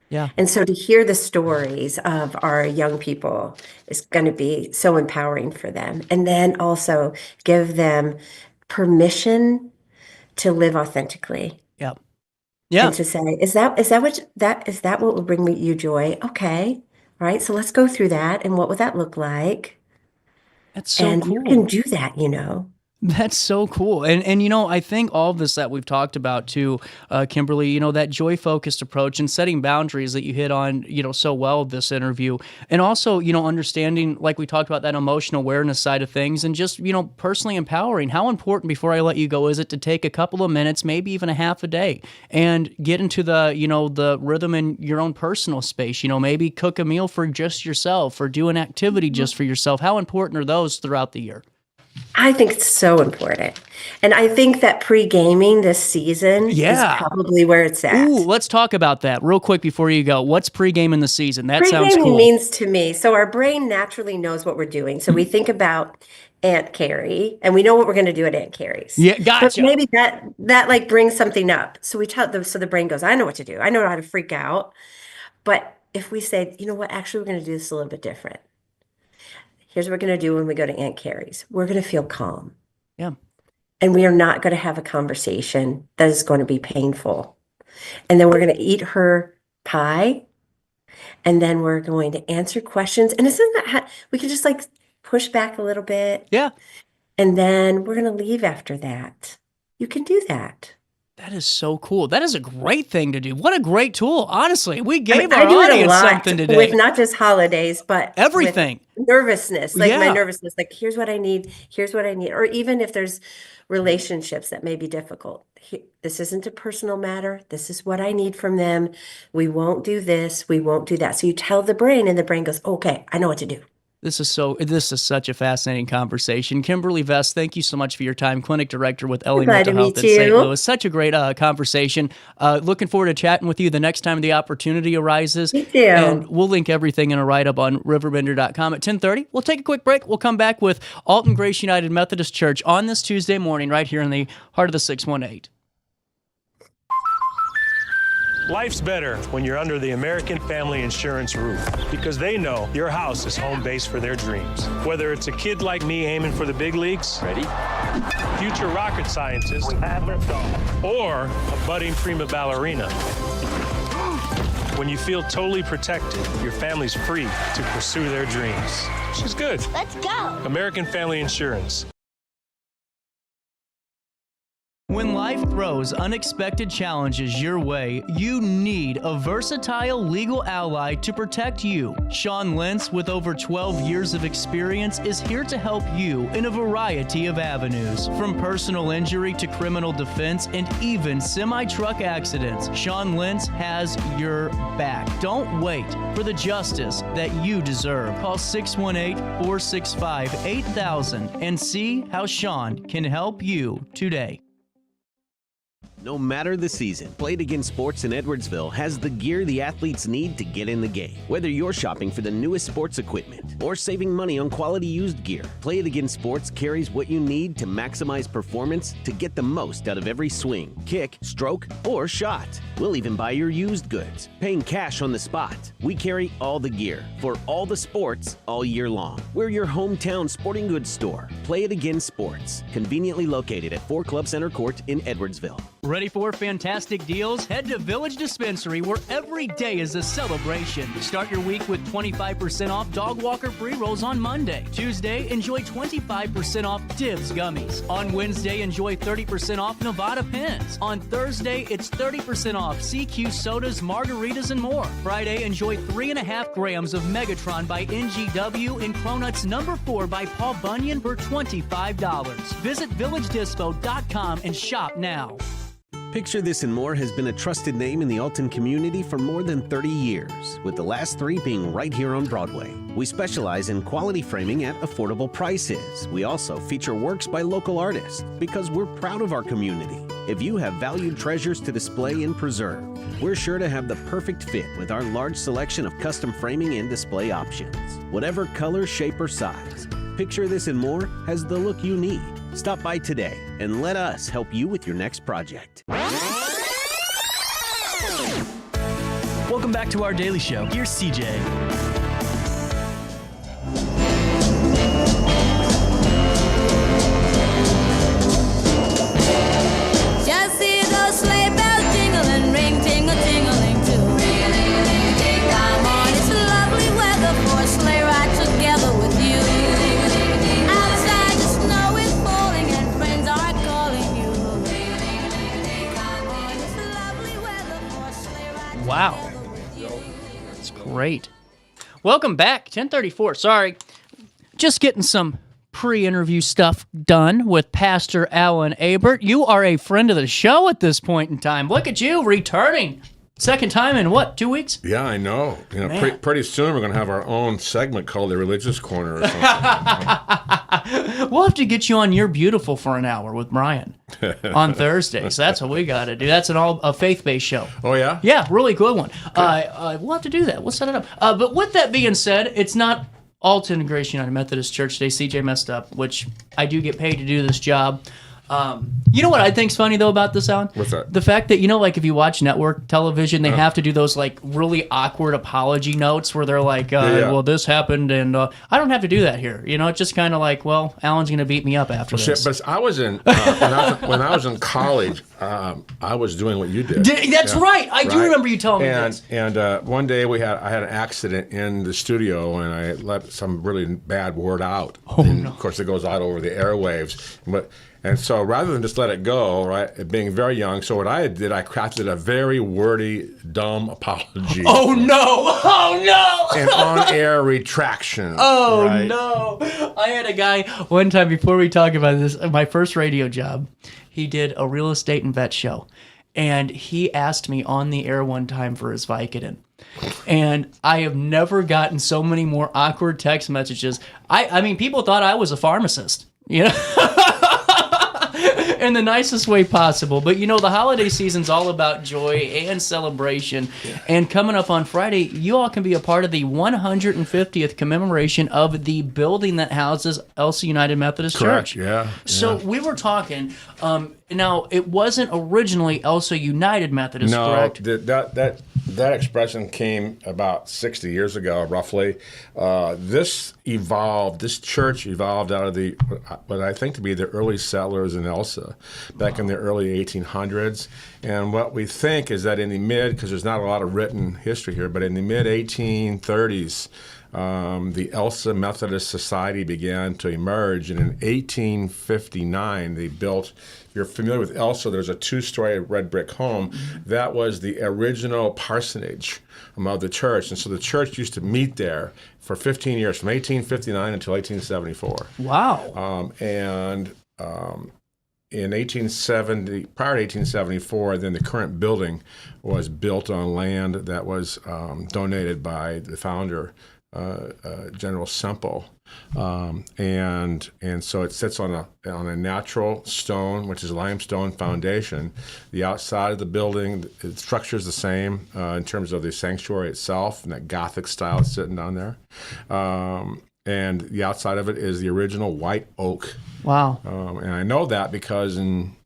Yeah. And so to hear the stories of our young people is going to be so empowering for them. And then also give them permission to live authentically. Yeah. Yeah. And to say, is that what will bring you joy? Okay. All right. So let's go through that. And what would that look like? That's so cool. You can do that, That's so cool. And I think all of this that we've talked about too, Kimberly, that joy-focused approach and setting boundaries that you hit on, so well this interview. And also, understanding, like we talked about, that emotional awareness side of things, and just, personally empowering. How important, before I let you go, is it to take a couple of minutes, maybe even a half a day, and get into the, the rhythm in your own personal space? Maybe cook a meal for just yourself, or do an activity just for yourself. How important are those throughout the year? I think it's so important. And I think that pre-gaming this season is probably where it's at. Ooh, let's talk about that real quick before you go. What's pre-gaming the season? That sounds cool. Pre-gaming means to me, so our brain naturally knows what we're doing. So we think about Aunt Carrie, and we know what we're going to do at Aunt Carrie's. Yeah, gotcha. But maybe that like brings something up. So we tell them, so the brain goes, I know what to do. I know how to freak out. But if we say, you know what, actually we're going to do this a little bit different. Here's what we're going to do when we go to Aunt Carrie's. We're going to feel calm. Yeah. And we are not going to have a conversation that is going to be painful. And then we're going to eat her pie. And then we're going to answer questions. And isn't that we can just like push back a little bit. Yeah. And then we're going to leave after that. You can do that. That is so cool. That is a great thing to do. What a great tool. Honestly, we gave our audience something today. With not just holidays, but everything. Nervousness, like my nervousness, like here's what I need. Or even if there's relationships that may be difficult. This isn't a personal matter. This is what I need from them. We won't do this. We won't do that. So you tell the brain, and the brain goes, okay, I know what to do. This is such a fascinating conversation. Kimberly Vest, thank you so much for your time. Clinic Director with Ellie Mental Health in St. Louis. Such a great conversation. Looking forward to chatting with you the next time the opportunity arises. Me too. And we'll link everything in a write-up on RiverBender.com at 10:30. We'll take a quick break. We'll come back with Alton Grace United Methodist Church on this Tuesday morning right here in the heart of the 618. Life's better when you're under the American Family Insurance roof, because they know your house is home base for their dreams. Whether it's a kid like me aiming for the big leagues, ready? Future rocket scientist, or a budding prima ballerina. When you feel totally protected, your family's free to pursue their dreams. She's good. Let's go. American Family Insurance. When life throws unexpected challenges your way, you need a versatile legal ally to protect you. Sean Lentz, with over 12 years of experience, is here to help you in a variety of avenues. From personal injury to criminal defense and even semi-truck accidents, Sean Lentz has your back. Don't wait for the justice that you deserve. Call 618-465-8000 and see how Sean can help you today. No matter the season, Play It Again Sports in Edwardsville has the gear the athletes need to get in the game. Whether you're shopping for the newest sports equipment or saving money on quality used gear, Play It Again Sports carries what you need to maximize performance to get the most out of every swing, kick, stroke, or shot. We'll even buy your used goods, paying cash on the spot. We carry all the gear for all the sports all year long. We're your hometown sporting goods store. Play It Again Sports, conveniently located at 4 Club Center Court in Edwardsville. Ready for fantastic deals? Head to Village Dispensary, where every day is a celebration. Start your week with 25% off dog walker pre-rolls on Monday. Tuesday, enjoy 25% off Dibs gummies. On Wednesday, enjoy 30% off Nevada pens. On Thursday, it's 30% off CQ sodas, margaritas, and more. Friday, enjoy 3.5 grams of Megatron by NGW and Cronuts number 4 by Paul Bunyan for $25. Visit villagedispo.com and shop now. Picture This and More has been a trusted name in the Alton community for more than 30 years, with the last 3 being right here on Broadway. We specialize in quality framing at affordable prices. We also feature works by local artists because we're proud of our community. If you have valued treasures to display and preserve, we're sure to have the perfect fit with our large selection of custom framing and display options. Whatever color, shape, or size, Picture This and More has the look you need. Stop by today and let us help you with your next project. Welcome back to our daily show. Here's CJ. Just hear those sleigh bells jingle and ring, ting-a-ting-a-ling too. Come on, it's lovely weather for a sleigh ride together with you. Outside the snow is falling and friends are calling you. Come on, it's lovely weather for a sleigh ride Wow. That's great. Welcome back, 1034. Sorry, just getting some pre-interview stuff done with Pastor Alan Abert. You are a friend of the show at this point in time. Look at you, returning. Second time in what, 2 weeks? Yeah, I know. You know, Man. pretty soon we're going to have our own segment called the Religious Corner or something. We'll have to get you on You're Beautiful for an hour with Brian on Thursdays. That's what we got to do. That's a faith-based show. Oh, yeah? Yeah, really good one. We'll have to do that. We'll set it up. But with that being said, it's not Alton Grace United Methodist Church Day. CJ messed up, which I do get paid to do this job. You know what I think's funny though about this, Alan? What's that? The fact that, like if you watch network television, they have to do those like really awkward apology notes where they're like, well, this happened, and I don't have to do that here. It's just kind of like, well, Alan's going to beat me up after this. But I was in when I was in college. I was doing what you did. That's right. I do remember you telling me this. And one day I had an accident in the studio, and I let some really bad word out. Oh, and no. Of course, it goes out over the airwaves. And so rather than just let it go, right, being very young, so what I did, I crafted a very wordy, dumb apology. Oh, no. Oh, no. An on-air retraction. Oh, right? no. I had a guy one time, before we talk about this, my first radio job, he did a real estate and vet show. And he asked me on the air one time for his Vicodin. And I have never gotten so many more awkward text messages. I mean, people thought I was a pharmacist, in the nicest way possible. But the holiday season's all about joy and celebration. Yeah. And coming up on Friday, you all can be a part of the 150th commemoration of the building that houses Elsa United Methodist Church. Yeah. So we were talking, now it wasn't originally Elsa United Methodist, correct? No, that expression came about 60 years ago, roughly. This church evolved out of what I think to be the early settlers in Elsa back in the early 1800s. And what we think is that because there's not a lot of written history here, but in the mid-1830s, the Elsa Methodist Society began to emerge. And in 1859, they built, if you're familiar with Elsa, there's a 2-story red brick home. That was the original parsonage of the church. And so the church used to meet there for 15 years, from 1859 until 1874. Wow. In 1870, prior to 1874, then the current building was built on land that was donated by the founder, General Semple, and so it sits on a natural stone, which is a limestone foundation. The outside of the building, the structure is the same in terms of the sanctuary itself, and that Gothic style is sitting down there. And the outside of it is the original white oak. Wow. And I know that because in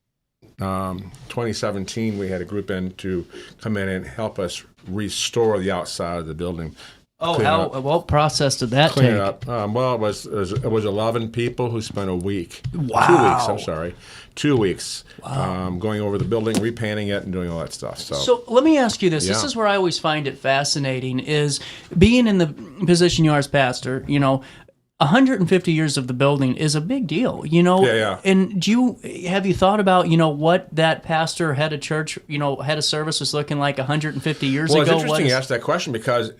2017, we had a group in to come in and help us restore the outside of the building Oh, clean how up. what process did that Clean take? it up. Well, it was 11 people who spent a week. Wow. 2 weeks, I'm sorry. 2 weeks going over the building, repainting it, and doing all that stuff. So let me ask you this. This Yeah. is where I always find it fascinating is being in the position you are as pastor, 150 years of the building is a big deal, Yeah. And have you thought about, what that pastor, head of church, head of service was looking like 150 years Well, ago? it's interesting you asked that question because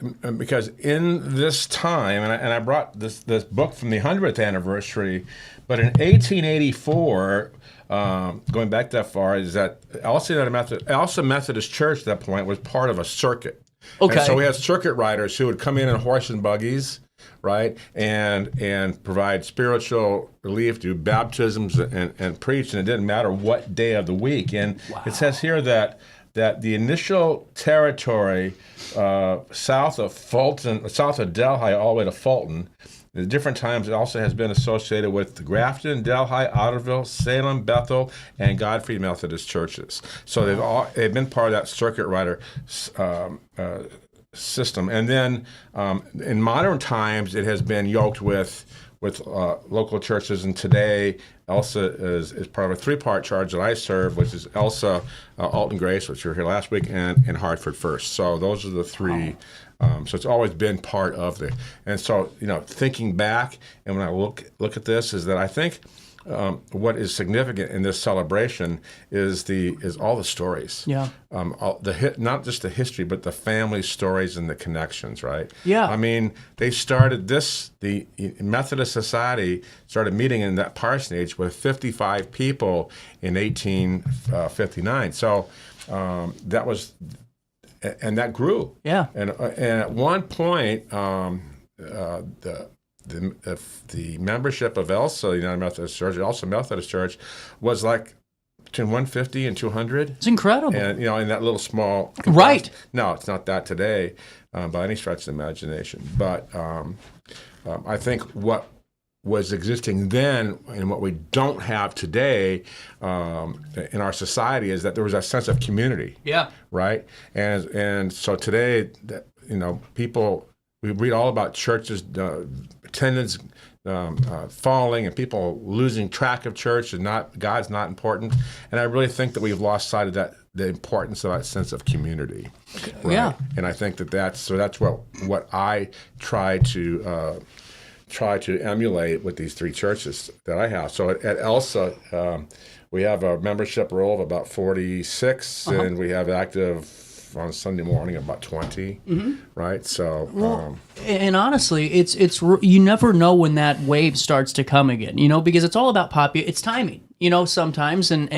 in this time, and I brought this book from the 100th anniversary, but in 1884, going back that far, is that Elsa Methodist Church at that point was part of a circuit. Okay. And so we had circuit riders who would come in horse and buggies, right, and provide spiritual relief, do baptisms and preach, and it didn't matter what day of the week. And it says here that the initial territory south of Fulton, south of Delhi, all the way to Fulton, at different times it also has been associated with the Grafton, Delhi, Otterville, Salem, Bethel, and Godfrey Methodist churches. So they've been part of that circuit rider system. And then in modern times, it has been yoked with local churches. And today, Elsa is part of a three-part charge that I serve, which is Elsa, Alton Grace, which you were here last week, and Hartford First. So those are the three. So it's always been part of the. And so, thinking back, and when I look at this, is that I think what is significant in this celebration is all the stories. Yeah. Not just the history, but the family stories and the connections, right? Yeah. I mean, they started the Methodist Society started meeting in that parsonage with 55 people in 1859. So that was, and that grew. Yeah. And at one point, the membership of Elsa, United Methodist Church, Elsa Methodist Church, was like between 150 and 200. It's incredible. And, in that little small... Right. No, it's not that today by any stretch of the imagination. But I think what was existing then and what we don't have today in our society is that there was a sense of community. Yeah. Right? And so today, people... We read all about churches, attendance falling, and people losing track of church, and God's not important. And I really think that we've lost sight of the importance of that sense of community. Right? Yeah. And I think that's what I try to emulate with these three churches that I have. So at Elsa, we have a membership roll of about 46, and we have active on Sunday morning about 20, right? So, and honestly, it's you never know when that wave starts to come again, because it's all about it's timing, sometimes, and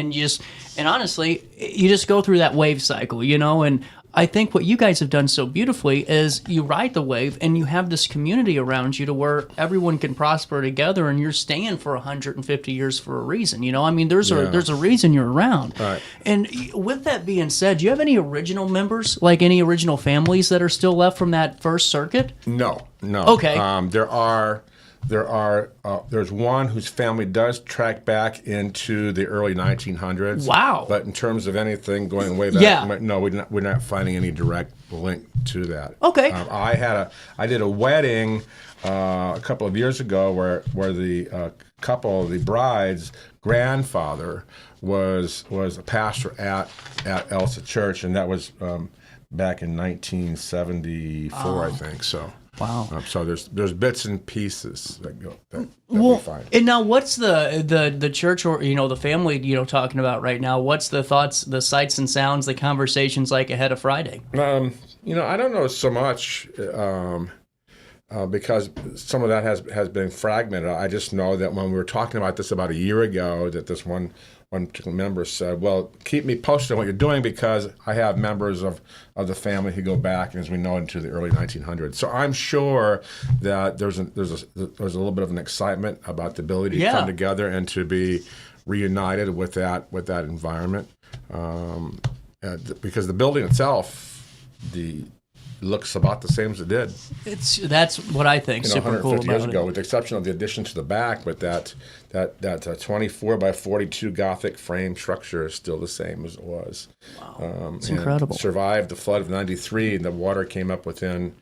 honestly, you just go through that wave cycle, and I think what you guys have done so beautifully is you ride the wave and you have this community around you to where everyone can prosper together, and you're staying for 150 years for a reason. I mean, there's a reason you're around. Right. And with that being said, do you have any original members, like any original families that are still left from that first circuit? No. Okay. There's one whose family does track back into the early 1900s. Wow. But in terms of anything going way back, no, we're not finding any direct link to that. Okay. I did a wedding a couple of years ago where the couple, the bride's grandfather was a pastor at Elsa Church, and that was back in 1974, I think. So. Wow. So there's bits and pieces that go that well, we find. And now what's the church or the family talking about right now? What's the thoughts, the sights and sounds, the conversations like ahead of Friday? I don't know so much because some of that has been fragmented. I just know that when we were talking about this about a year ago, that this one particular member said, well, keep me posted on what you're doing because I have members of the family who go back, as we know, into the early 1900s. So I'm sure that there's a little bit of an excitement about the ability to come together and to be reunited with that environment, because the building itself, looks about the same as it did. That's what I think. Super cool about 150 years ago, it. with the exception of the addition to the back, but that 24 by 42 Gothic frame structure is still the same as it was. Wow, it's incredible. Survived the flood of '93, and the water came up within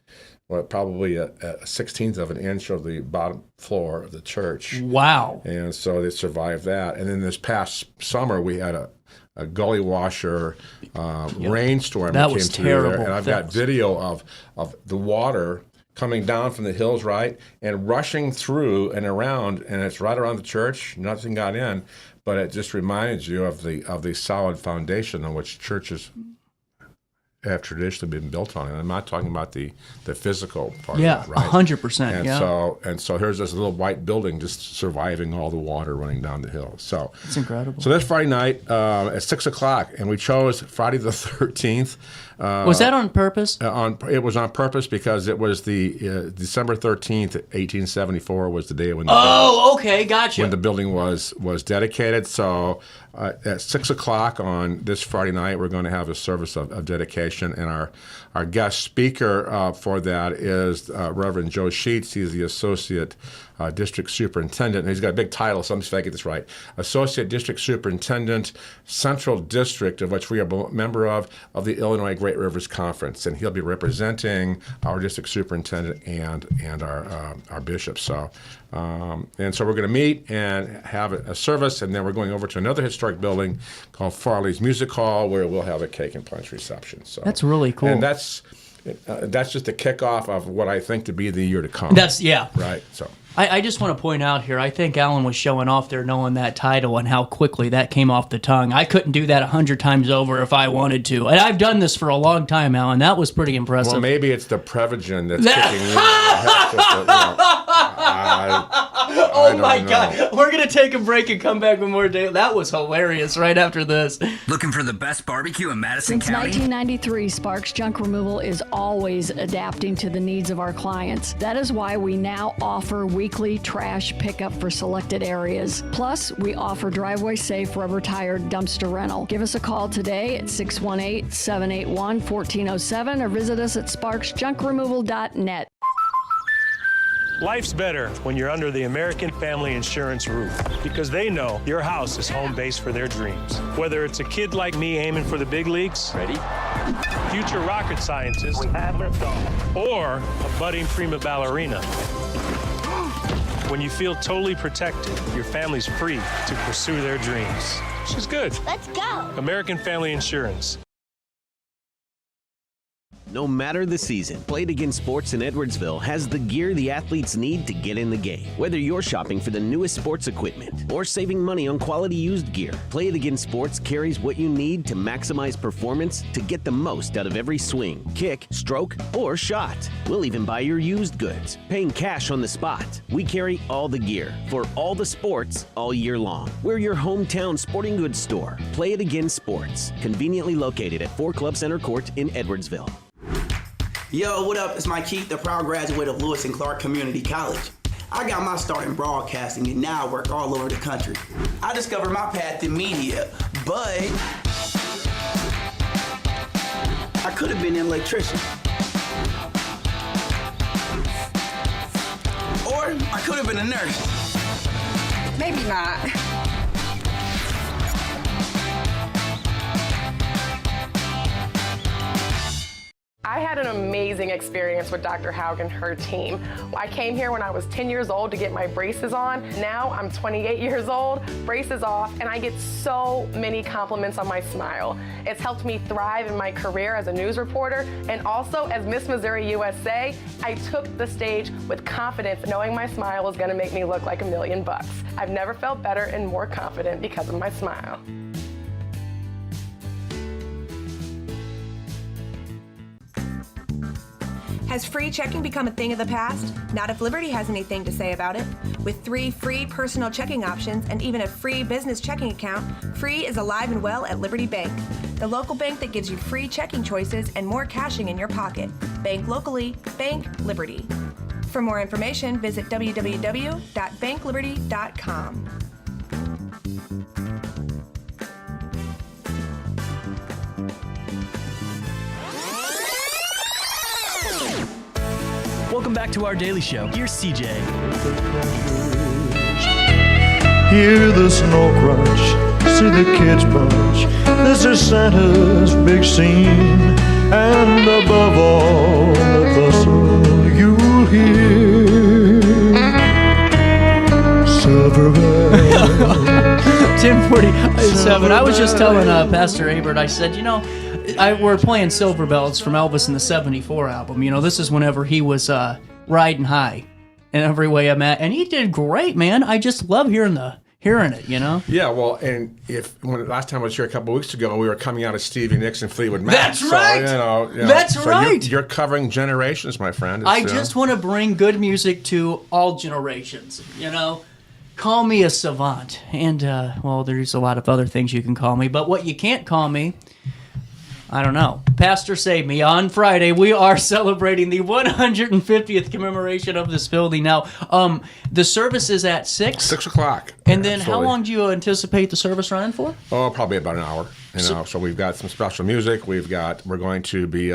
probably a 1/16 of an inch of the bottom floor of the church. Wow. And so they survived that. And then this past summer, we had a gully washer rainstorm That came was through terrible. there. And I've got video of the water coming down from the hills, right, and rushing through and around, and it's right around the church. Nothing got in, but it just reminds you of the solid foundation on which churches have traditionally been built on. And I'm not talking about the physical part Yeah, of it, right? 100%. And Yeah. so here's this little white building just surviving all the water running down the hill. So It's incredible. So this Friday night at 6:00, and we chose Friday the 13th. Was that on purpose? It was on purpose because it was the December 13th, 1874 was the day when Okay, gotcha. when the building was dedicated. So at 6:00 on this Friday night, we're going to have a service of dedication, and our guest speaker for that is Reverend Joe Sheets. He's the Associate District Superintendent, and he's got a big title, so I'm just going to get this right. Associate District Superintendent, Central District, of which we are a member of the Illinois Great Rivers Conference, and he'll be representing our district superintendent and our bishop. So we're going to meet and have a service, and then we're going over to another historic building called Farley's Music Hall, where we'll have a cake and punch reception. So That's really cool. and that's just a kickoff of what I think to be the year to come. Right. So. I just want to point out here, I think Alan was showing off there knowing that title and how quickly that came off the tongue. I couldn't do that 100 times over if I wanted to. And I've done this for a long time, Alan. That was pretty impressive. Well, maybe it's the Prevagen that's kicking in. Oh my God. We're going to take a break and come back with more data. That was hilarious right after this. Looking for the best barbecue in Madison Since County? 1993, Sparks Junk Removal is always adapting to the needs of our clients. That is why we now offer weekly trash pickup for selected areas. Plus, we offer driveway-safe rubber-tired dumpster rental. Give us a call today at 618-781-1407 or visit us at sparksjunkremoval.net. Life's better when you're under the American Family Insurance roof because they know your house is home base for their dreams. Whether it's a kid like me aiming for the big leagues, future rocket scientist, or a budding prima ballerina. When you feel totally protected, your family's free to pursue their dreams. Which is good. Let's go. American Family Insurance. No matter the season, Play It Again Sports in Edwardsville has the gear the athletes need to get in the game. Whether you're shopping for the newest sports equipment or saving money on quality used gear, Play It Again Sports carries what you need to maximize performance to get the most out of every swing, kick, stroke, or shot. We'll even buy your used goods, paying cash on the spot. We carry all the gear for all the sports all year long. We're your hometown sporting goods store. Play It Again Sports, conveniently located at 4 Club Center Court in Edwardsville. Yo, what up? It's Mike Keith, the proud graduate of Lewis and Clark Community College. I got my start in broadcasting and now I work all over the country. I discovered my path in media, but I could have been an electrician. Or I could have been a nurse. Maybe not. I had an amazing experience with Dr. Haug and her team. I came here when I was 10 years old to get my braces on. Now I'm 28 years old, braces off, and I get so many compliments on my smile. It's helped me thrive in my career as a news reporter, and also as Miss Missouri USA, I took the stage with confidence, knowing my smile was gonna make me look like $1 million. I've never felt better and more confident because of my smile. Has free checking become a thing of the past? Not if Liberty has anything to say about it. With 3 free personal checking options and even a free business checking account, free is alive and well at Liberty Bank, the local bank that gives you free checking choices and more cashing in your pocket. Bank locally, bank Liberty. For more information, visit www.bankliberty.com. Welcome back to our daily show. Here's CJ. Hear the snow crunch, see the kids bunch. This is Santa's big scene, and above all the bustle, 10:47. I was just telling Pastor Abert, I said, we're playing Silver Bells from Elvis in the 74 album. This is whenever he was riding high in every way I'm at. And he did great, man. I just love hearing it, Yeah, well, and last time I was here a couple of weeks ago, we were coming out of Stevie Nicks and Fleetwood Mac. That's right. That's right. You're covering generations, my friend. I just want to bring good music to all generations, Call me a savant. And, there's a lot of other things you can call me. But what you can't call me, I don't know. Pastor Save Me. On Friday, we are celebrating the 150th commemoration of this building. Now, the service is at 6? 6 o'clock. And then how long do you anticipate the service running for? Oh, probably about an hour. So we've got some special music. We're going to be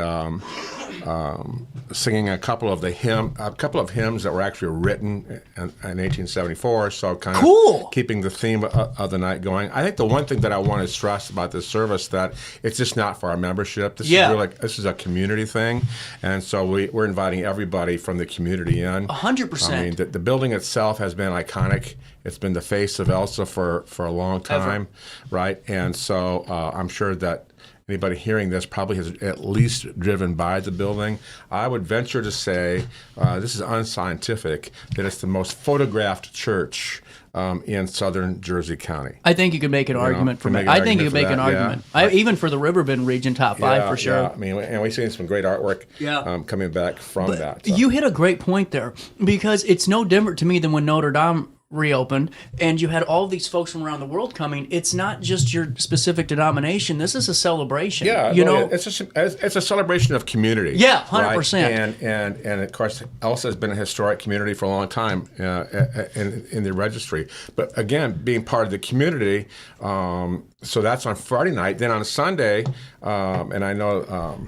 singing a couple of hymns that were actually written in 1874. So kind of keeping the theme of the night going. I think the one thing that I want to stress about this service that it's just not for our membership. This is a community thing, and so we're inviting everybody from the community in. 100%. I mean, the building itself has been iconic. It's been the face of Elsa for a long time, right? And so I'm sure that anybody hearing this probably has at least driven by the building. I would venture to say, this is unscientific, that it's the most photographed church in southern Jersey County. I think you could make an argument for that. I think you could make an argument. Even for the Riverbend region, top 5 for sure. Yeah. I mean, and we've seen some great artwork coming back from that. So. You hit a great point there, because it's no different to me than when Notre Dame reopened and you had all these folks from around the world coming. It's not just your specific denomination. This is a celebration. It's a celebration of community. Yeah, 100%. Right? And of course, Elsa has been a historic community for a long time in the registry. But again, being part of the community, so that's on Friday night. Then on Sunday, and I know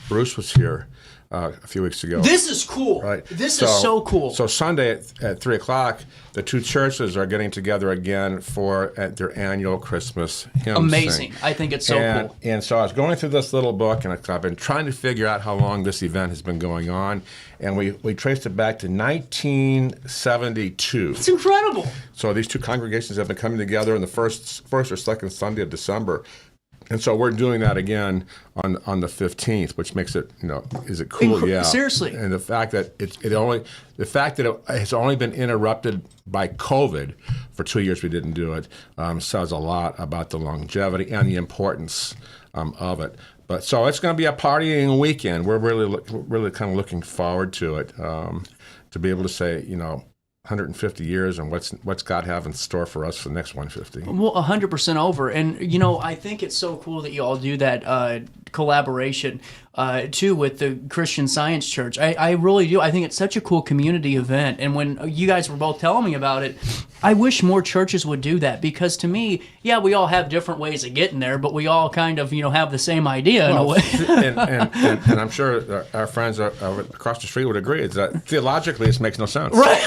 Bruce was here a few weeks ago. This is cool. Right. This is so cool. So Sunday at 3 o'clock, the two churches are getting together again for their annual Christmas hymn Amazing. sing. I think it's so cool. And so I was going through this little book, and I've been trying to figure out how long this event has been going on, and we traced it back to 1972. It's incredible. So these two congregations have been coming together on the first or second Sunday of December. And so we're doing that again on the 15th, which makes it, is it cool? Yeah. Seriously. And the fact that it has only been interrupted by COVID for 2 years, we didn't do it, says a lot about the longevity and the importance of it. But so it's going to be a partying weekend. We're really kind of looking forward to it, to be able to say, 150 years, and what's God have in store for us for the next 150? Well, 100% over. And, I think it's so cool that you all do that collaboration, too, with the Christian Science Church. I really do. I think it's such a cool community event. And when you guys were both telling me about it, I wish more churches would do that, because to me, we all have different ways of getting there, but we all kind of, have the same idea in a way. and I'm sure our friends across the street would agree, is that theologically this makes no sense. Right.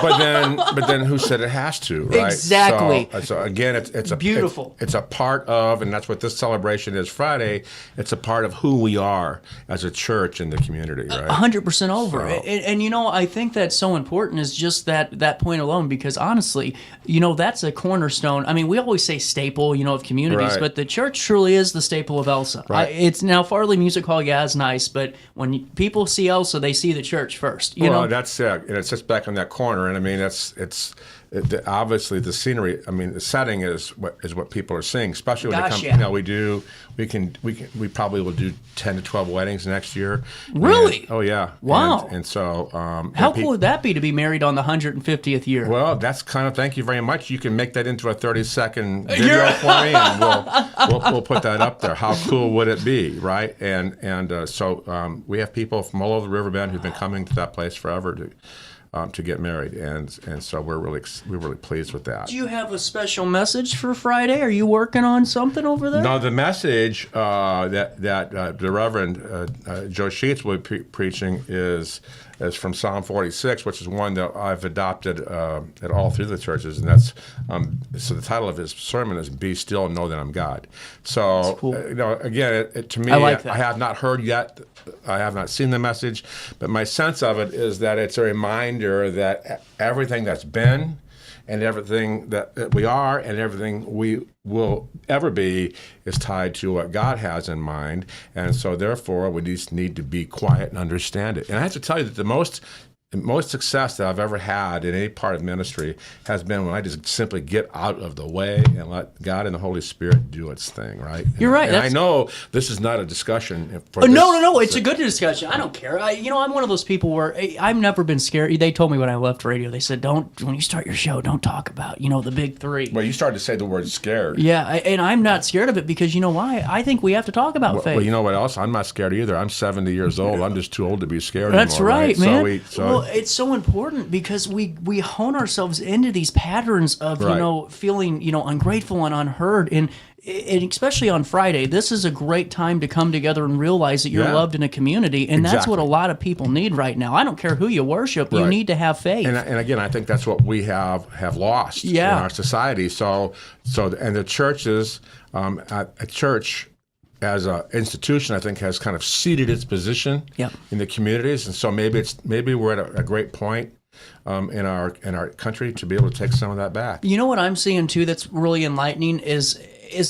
but then who said it has to, right? Exactly. So again, it's a beautiful. It's a part of, and that's what this celebration is Friday. It's a part of who we are as a church in the community, right? 100% over. So. And I think that's so important, is just that point alone, because honestly, that's a cornerstone. I mean, we always say staple, of communities, right. But the church truly is the staple of Elsa. Right. It's now Farley Music Hall, is nice, but when people see Elsa, they see the church first. That's it. And it sits back on that corner, and I mean, obviously the scenery. I mean, the setting is what people are seeing, especially when they come. We probably will do 10 to 12 weddings next year. Really? And, oh yeah. Wow. And so, how cool would that be to be married on the 150th year? Well, that's kind of. Thank you very much. You can make that into a 30-second video for me, and we'll put that up there. How cool would it be, right? So we have people from all over the Riverbend who've been coming to that place forever to get married, and so we're really pleased with that. Do you have a special message for Friday? Are you working on something over there? No, the message that the Reverend Joe Sheets will be preaching is from Psalm 46, which is one that I've adopted at all through the churches, and that's so the title of his sermon is "Be Still and Know That I'm God." So that's cool. Again, to me, I have not heard yet. I have not seen the message, but my sense of it is that it's a reminder that everything that's been and everything that we are and everything we will ever be is tied to what God has in mind. And so therefore we just need to be quiet and understand it. And I have to tell you that the most success that I've ever had in any part of ministry has been when I just simply get out of the way and let God and the Holy Spirit do its thing, right? You're right. And I know this is not a discussion. No. It's a good discussion. I don't care. I'm one of those people where I've never been scared. They told me when I left radio, they said, when you start your show, don't talk about, the big three. Well, you started to say the word scared. Yeah, and I'm not scared of it because you know why? I think we have to talk about faith. Well, you know what else? I'm not scared either. I'm 70 years old. I'm just too old to be scared That's anymore. Right, man. Well, it's so important because we hone ourselves into these patterns of feeling ungrateful and unheard, and especially on Friday, this is a great time to come together and realize that you're loved in a community, and that's what a lot of people need right now. I don't care who you worship, you need to have faith. And again, I think that's what we have lost in our society. So and the churches, a church as an institution, I think, has kind of ceded its position in the communities, and so maybe we're at a great point in our country to be able to take some of that back. You know what I'm seeing too that's really enlightening is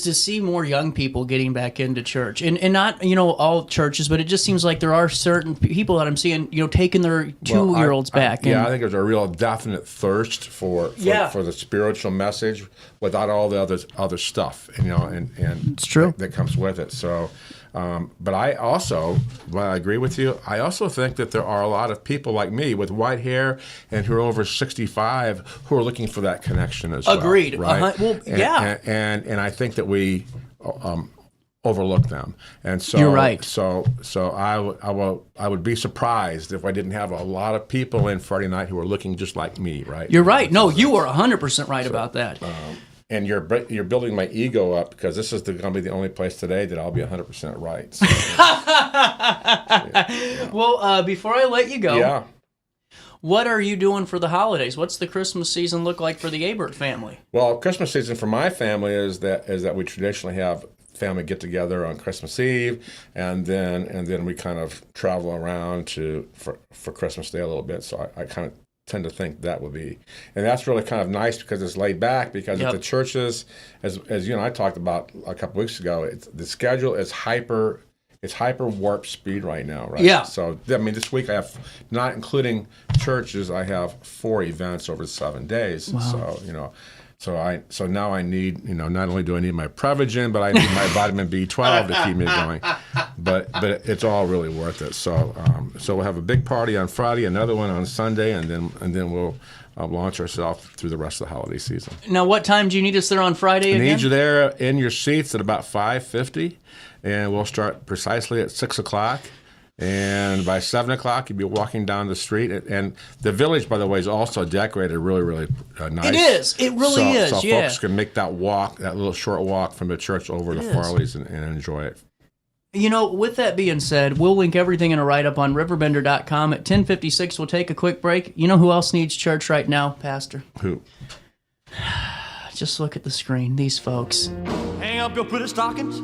to see more young people getting back into church, and not all churches, but it just seems like there are certain people that I'm seeing taking their 2-year-olds back. I think there's a real definite thirst for the spiritual message without all the other stuff, and it's true that comes with it. So. But I also, while I agree with you, I also think that there are a lot of people like me with white hair and who are over 65 who are looking for that connection as well. Agreed. Right? And I think that we overlook them. And so you're right. So I would be surprised if I didn't have a lot of people in Friday night who are looking just like me. Right. You're right. No, you are 100% right about that. And you're building my ego up because this is going to be the only place today that I'll be 100% right. So, Well, before I let you go, what are you doing for the holidays? What's the Christmas season look like for the Abert family? Well, Christmas season for my family is that we traditionally have family get together on Christmas Eve, and then we kind of travel around for Christmas Day a little bit. So I kind of tend to think that would be, and that's really kind of nice because it's laid back. Because at the churches, as you and I talked about a couple weeks ago, the schedule is hyper warp speed right now, right? Yeah. So this week I have, not including churches, I have 4 events over 7 days. Wow. So now I need, not only do I need my Prevagen, but I need my vitamin B12 to keep me going. But it's all really worth it. So we'll have a big party on Friday, another one on Sunday, and then we'll launch ourselves through the rest of the holiday season. Now, what time do you need us there on Friday again? I need you there in your seats at about 5:50, and we'll start precisely at 6 o'clock. And by 7 o'clock, you'll be walking down the street. And the village, by the way, is also decorated really, really nice. It is. It really is, So folks can make that little short walk from the church over to Farley's and enjoy it. With that being said, we'll link everything in a write-up on RiverBender.com. At 10:56, we'll take a quick break. You know who else needs church right now, Pastor? Who? Just look at the screen. These folks. Hang up your pretty stockings.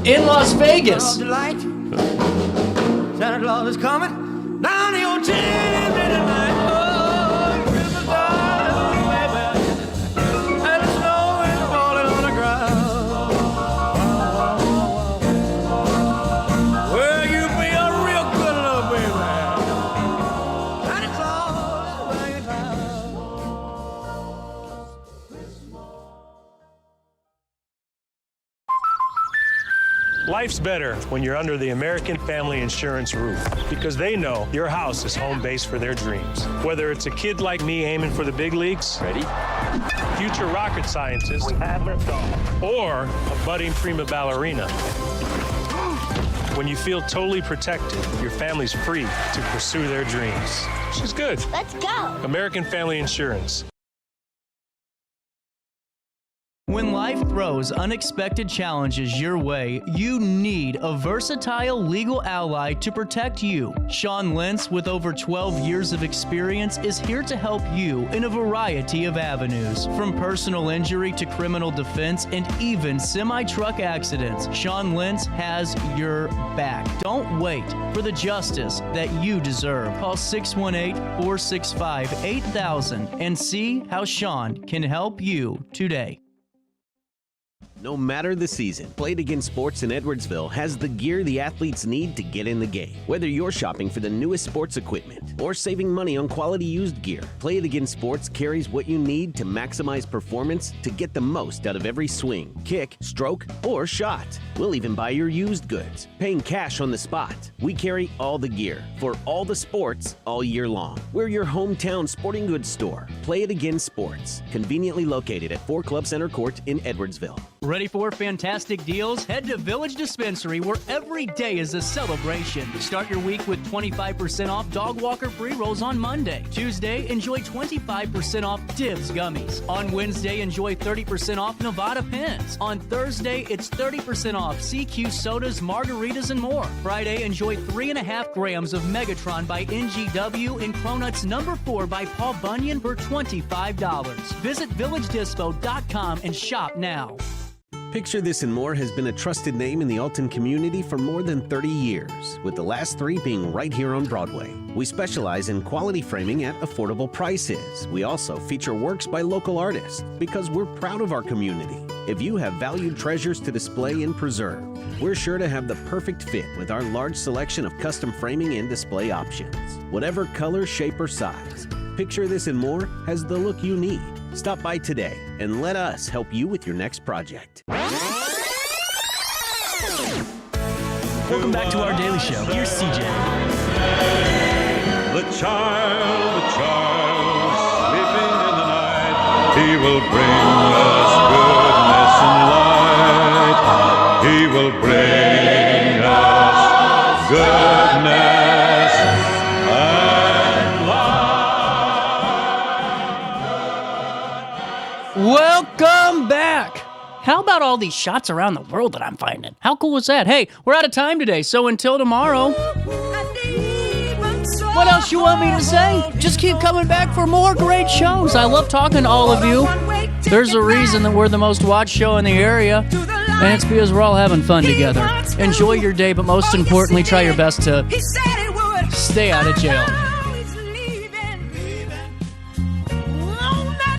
In Las Vegas. Delight. Santa Claus is coming down the old chimney tonight. Oh, Christmas time, baby. And the snow is falling on the ground. Well, you be a real good little baby. Santa Claus is bringing town. Life's better when you're under the American Family Insurance roof because they know your house is home base for their dreams. Whether it's a kid like me aiming for the big leagues, future rocket scientist, or a budding prima ballerina. When you feel totally protected, your family's free to pursue their dreams. She's good. Let's go. American Family Insurance. When life throws unexpected challenges your way, you need a versatile legal ally to protect you. Sean Lentz, with over 12 years of experience, is here to help you in a variety of avenues. From personal injury to criminal defense and even semi-truck accidents, Sean Lentz has your back. Don't wait for the justice that you deserve. Call 618-465-8000 and see how Sean can help you today. No matter the season, Play It Again Sports in Edwardsville has the gear the athletes need to get in the game. Whether you're shopping for the newest sports equipment or saving money on quality used gear, Play It Again Sports carries what you need to maximize performance to get the most out of every swing, kick, stroke, or shot. We'll even buy your used goods, paying cash on the spot. We carry all the gear for all the sports all year long. We're your hometown sporting goods store. Play It Again Sports, conveniently located at 4 Club Center Court in Edwardsville. Ready for fantastic deals? Head to Village Dispensary, where every day is a celebration. Start your week with 25% off dog walker pre-rolls on Monday. Tuesday, enjoy 25% off Divs gummies. On Wednesday, enjoy 30% off Nevada pens. On Thursday, it's 30% off CQ sodas, margaritas, and more. Friday, enjoy 3.5 grams of Megatron by NGW and Cronuts number 4 by Paul Bunyan for $25. Visit VillageDispo.com and shop now. Picture This and More has been a trusted name in the Alton community for more than 30 years, with the last 3 being right here on Broadway. We specialize in quality framing at affordable prices. We also feature works by local artists because we're proud of our community. If you have valued treasures to display and preserve, we're sure to have the perfect fit with our large selection of custom framing and display options. Whatever color, shape, or size, Picture This and More has the look you need. Stop by today and let us help you with your next project. Welcome back to our daily show. Here's CJ. The child, sleeping in the night. He will bring us goodness and light. He will bring us goodness and light. Welcome back. How about all these shots around the world that I'm finding? How cool was that? Hey, we're out of time today, so until tomorrow. What else you want me to say? Just keep coming back for more great shows. I love talking to all of you. There's a reason that we're the most watched show in the area, and it's because we're all having fun together. Enjoy your day, but most importantly, try your best to stay out of jail.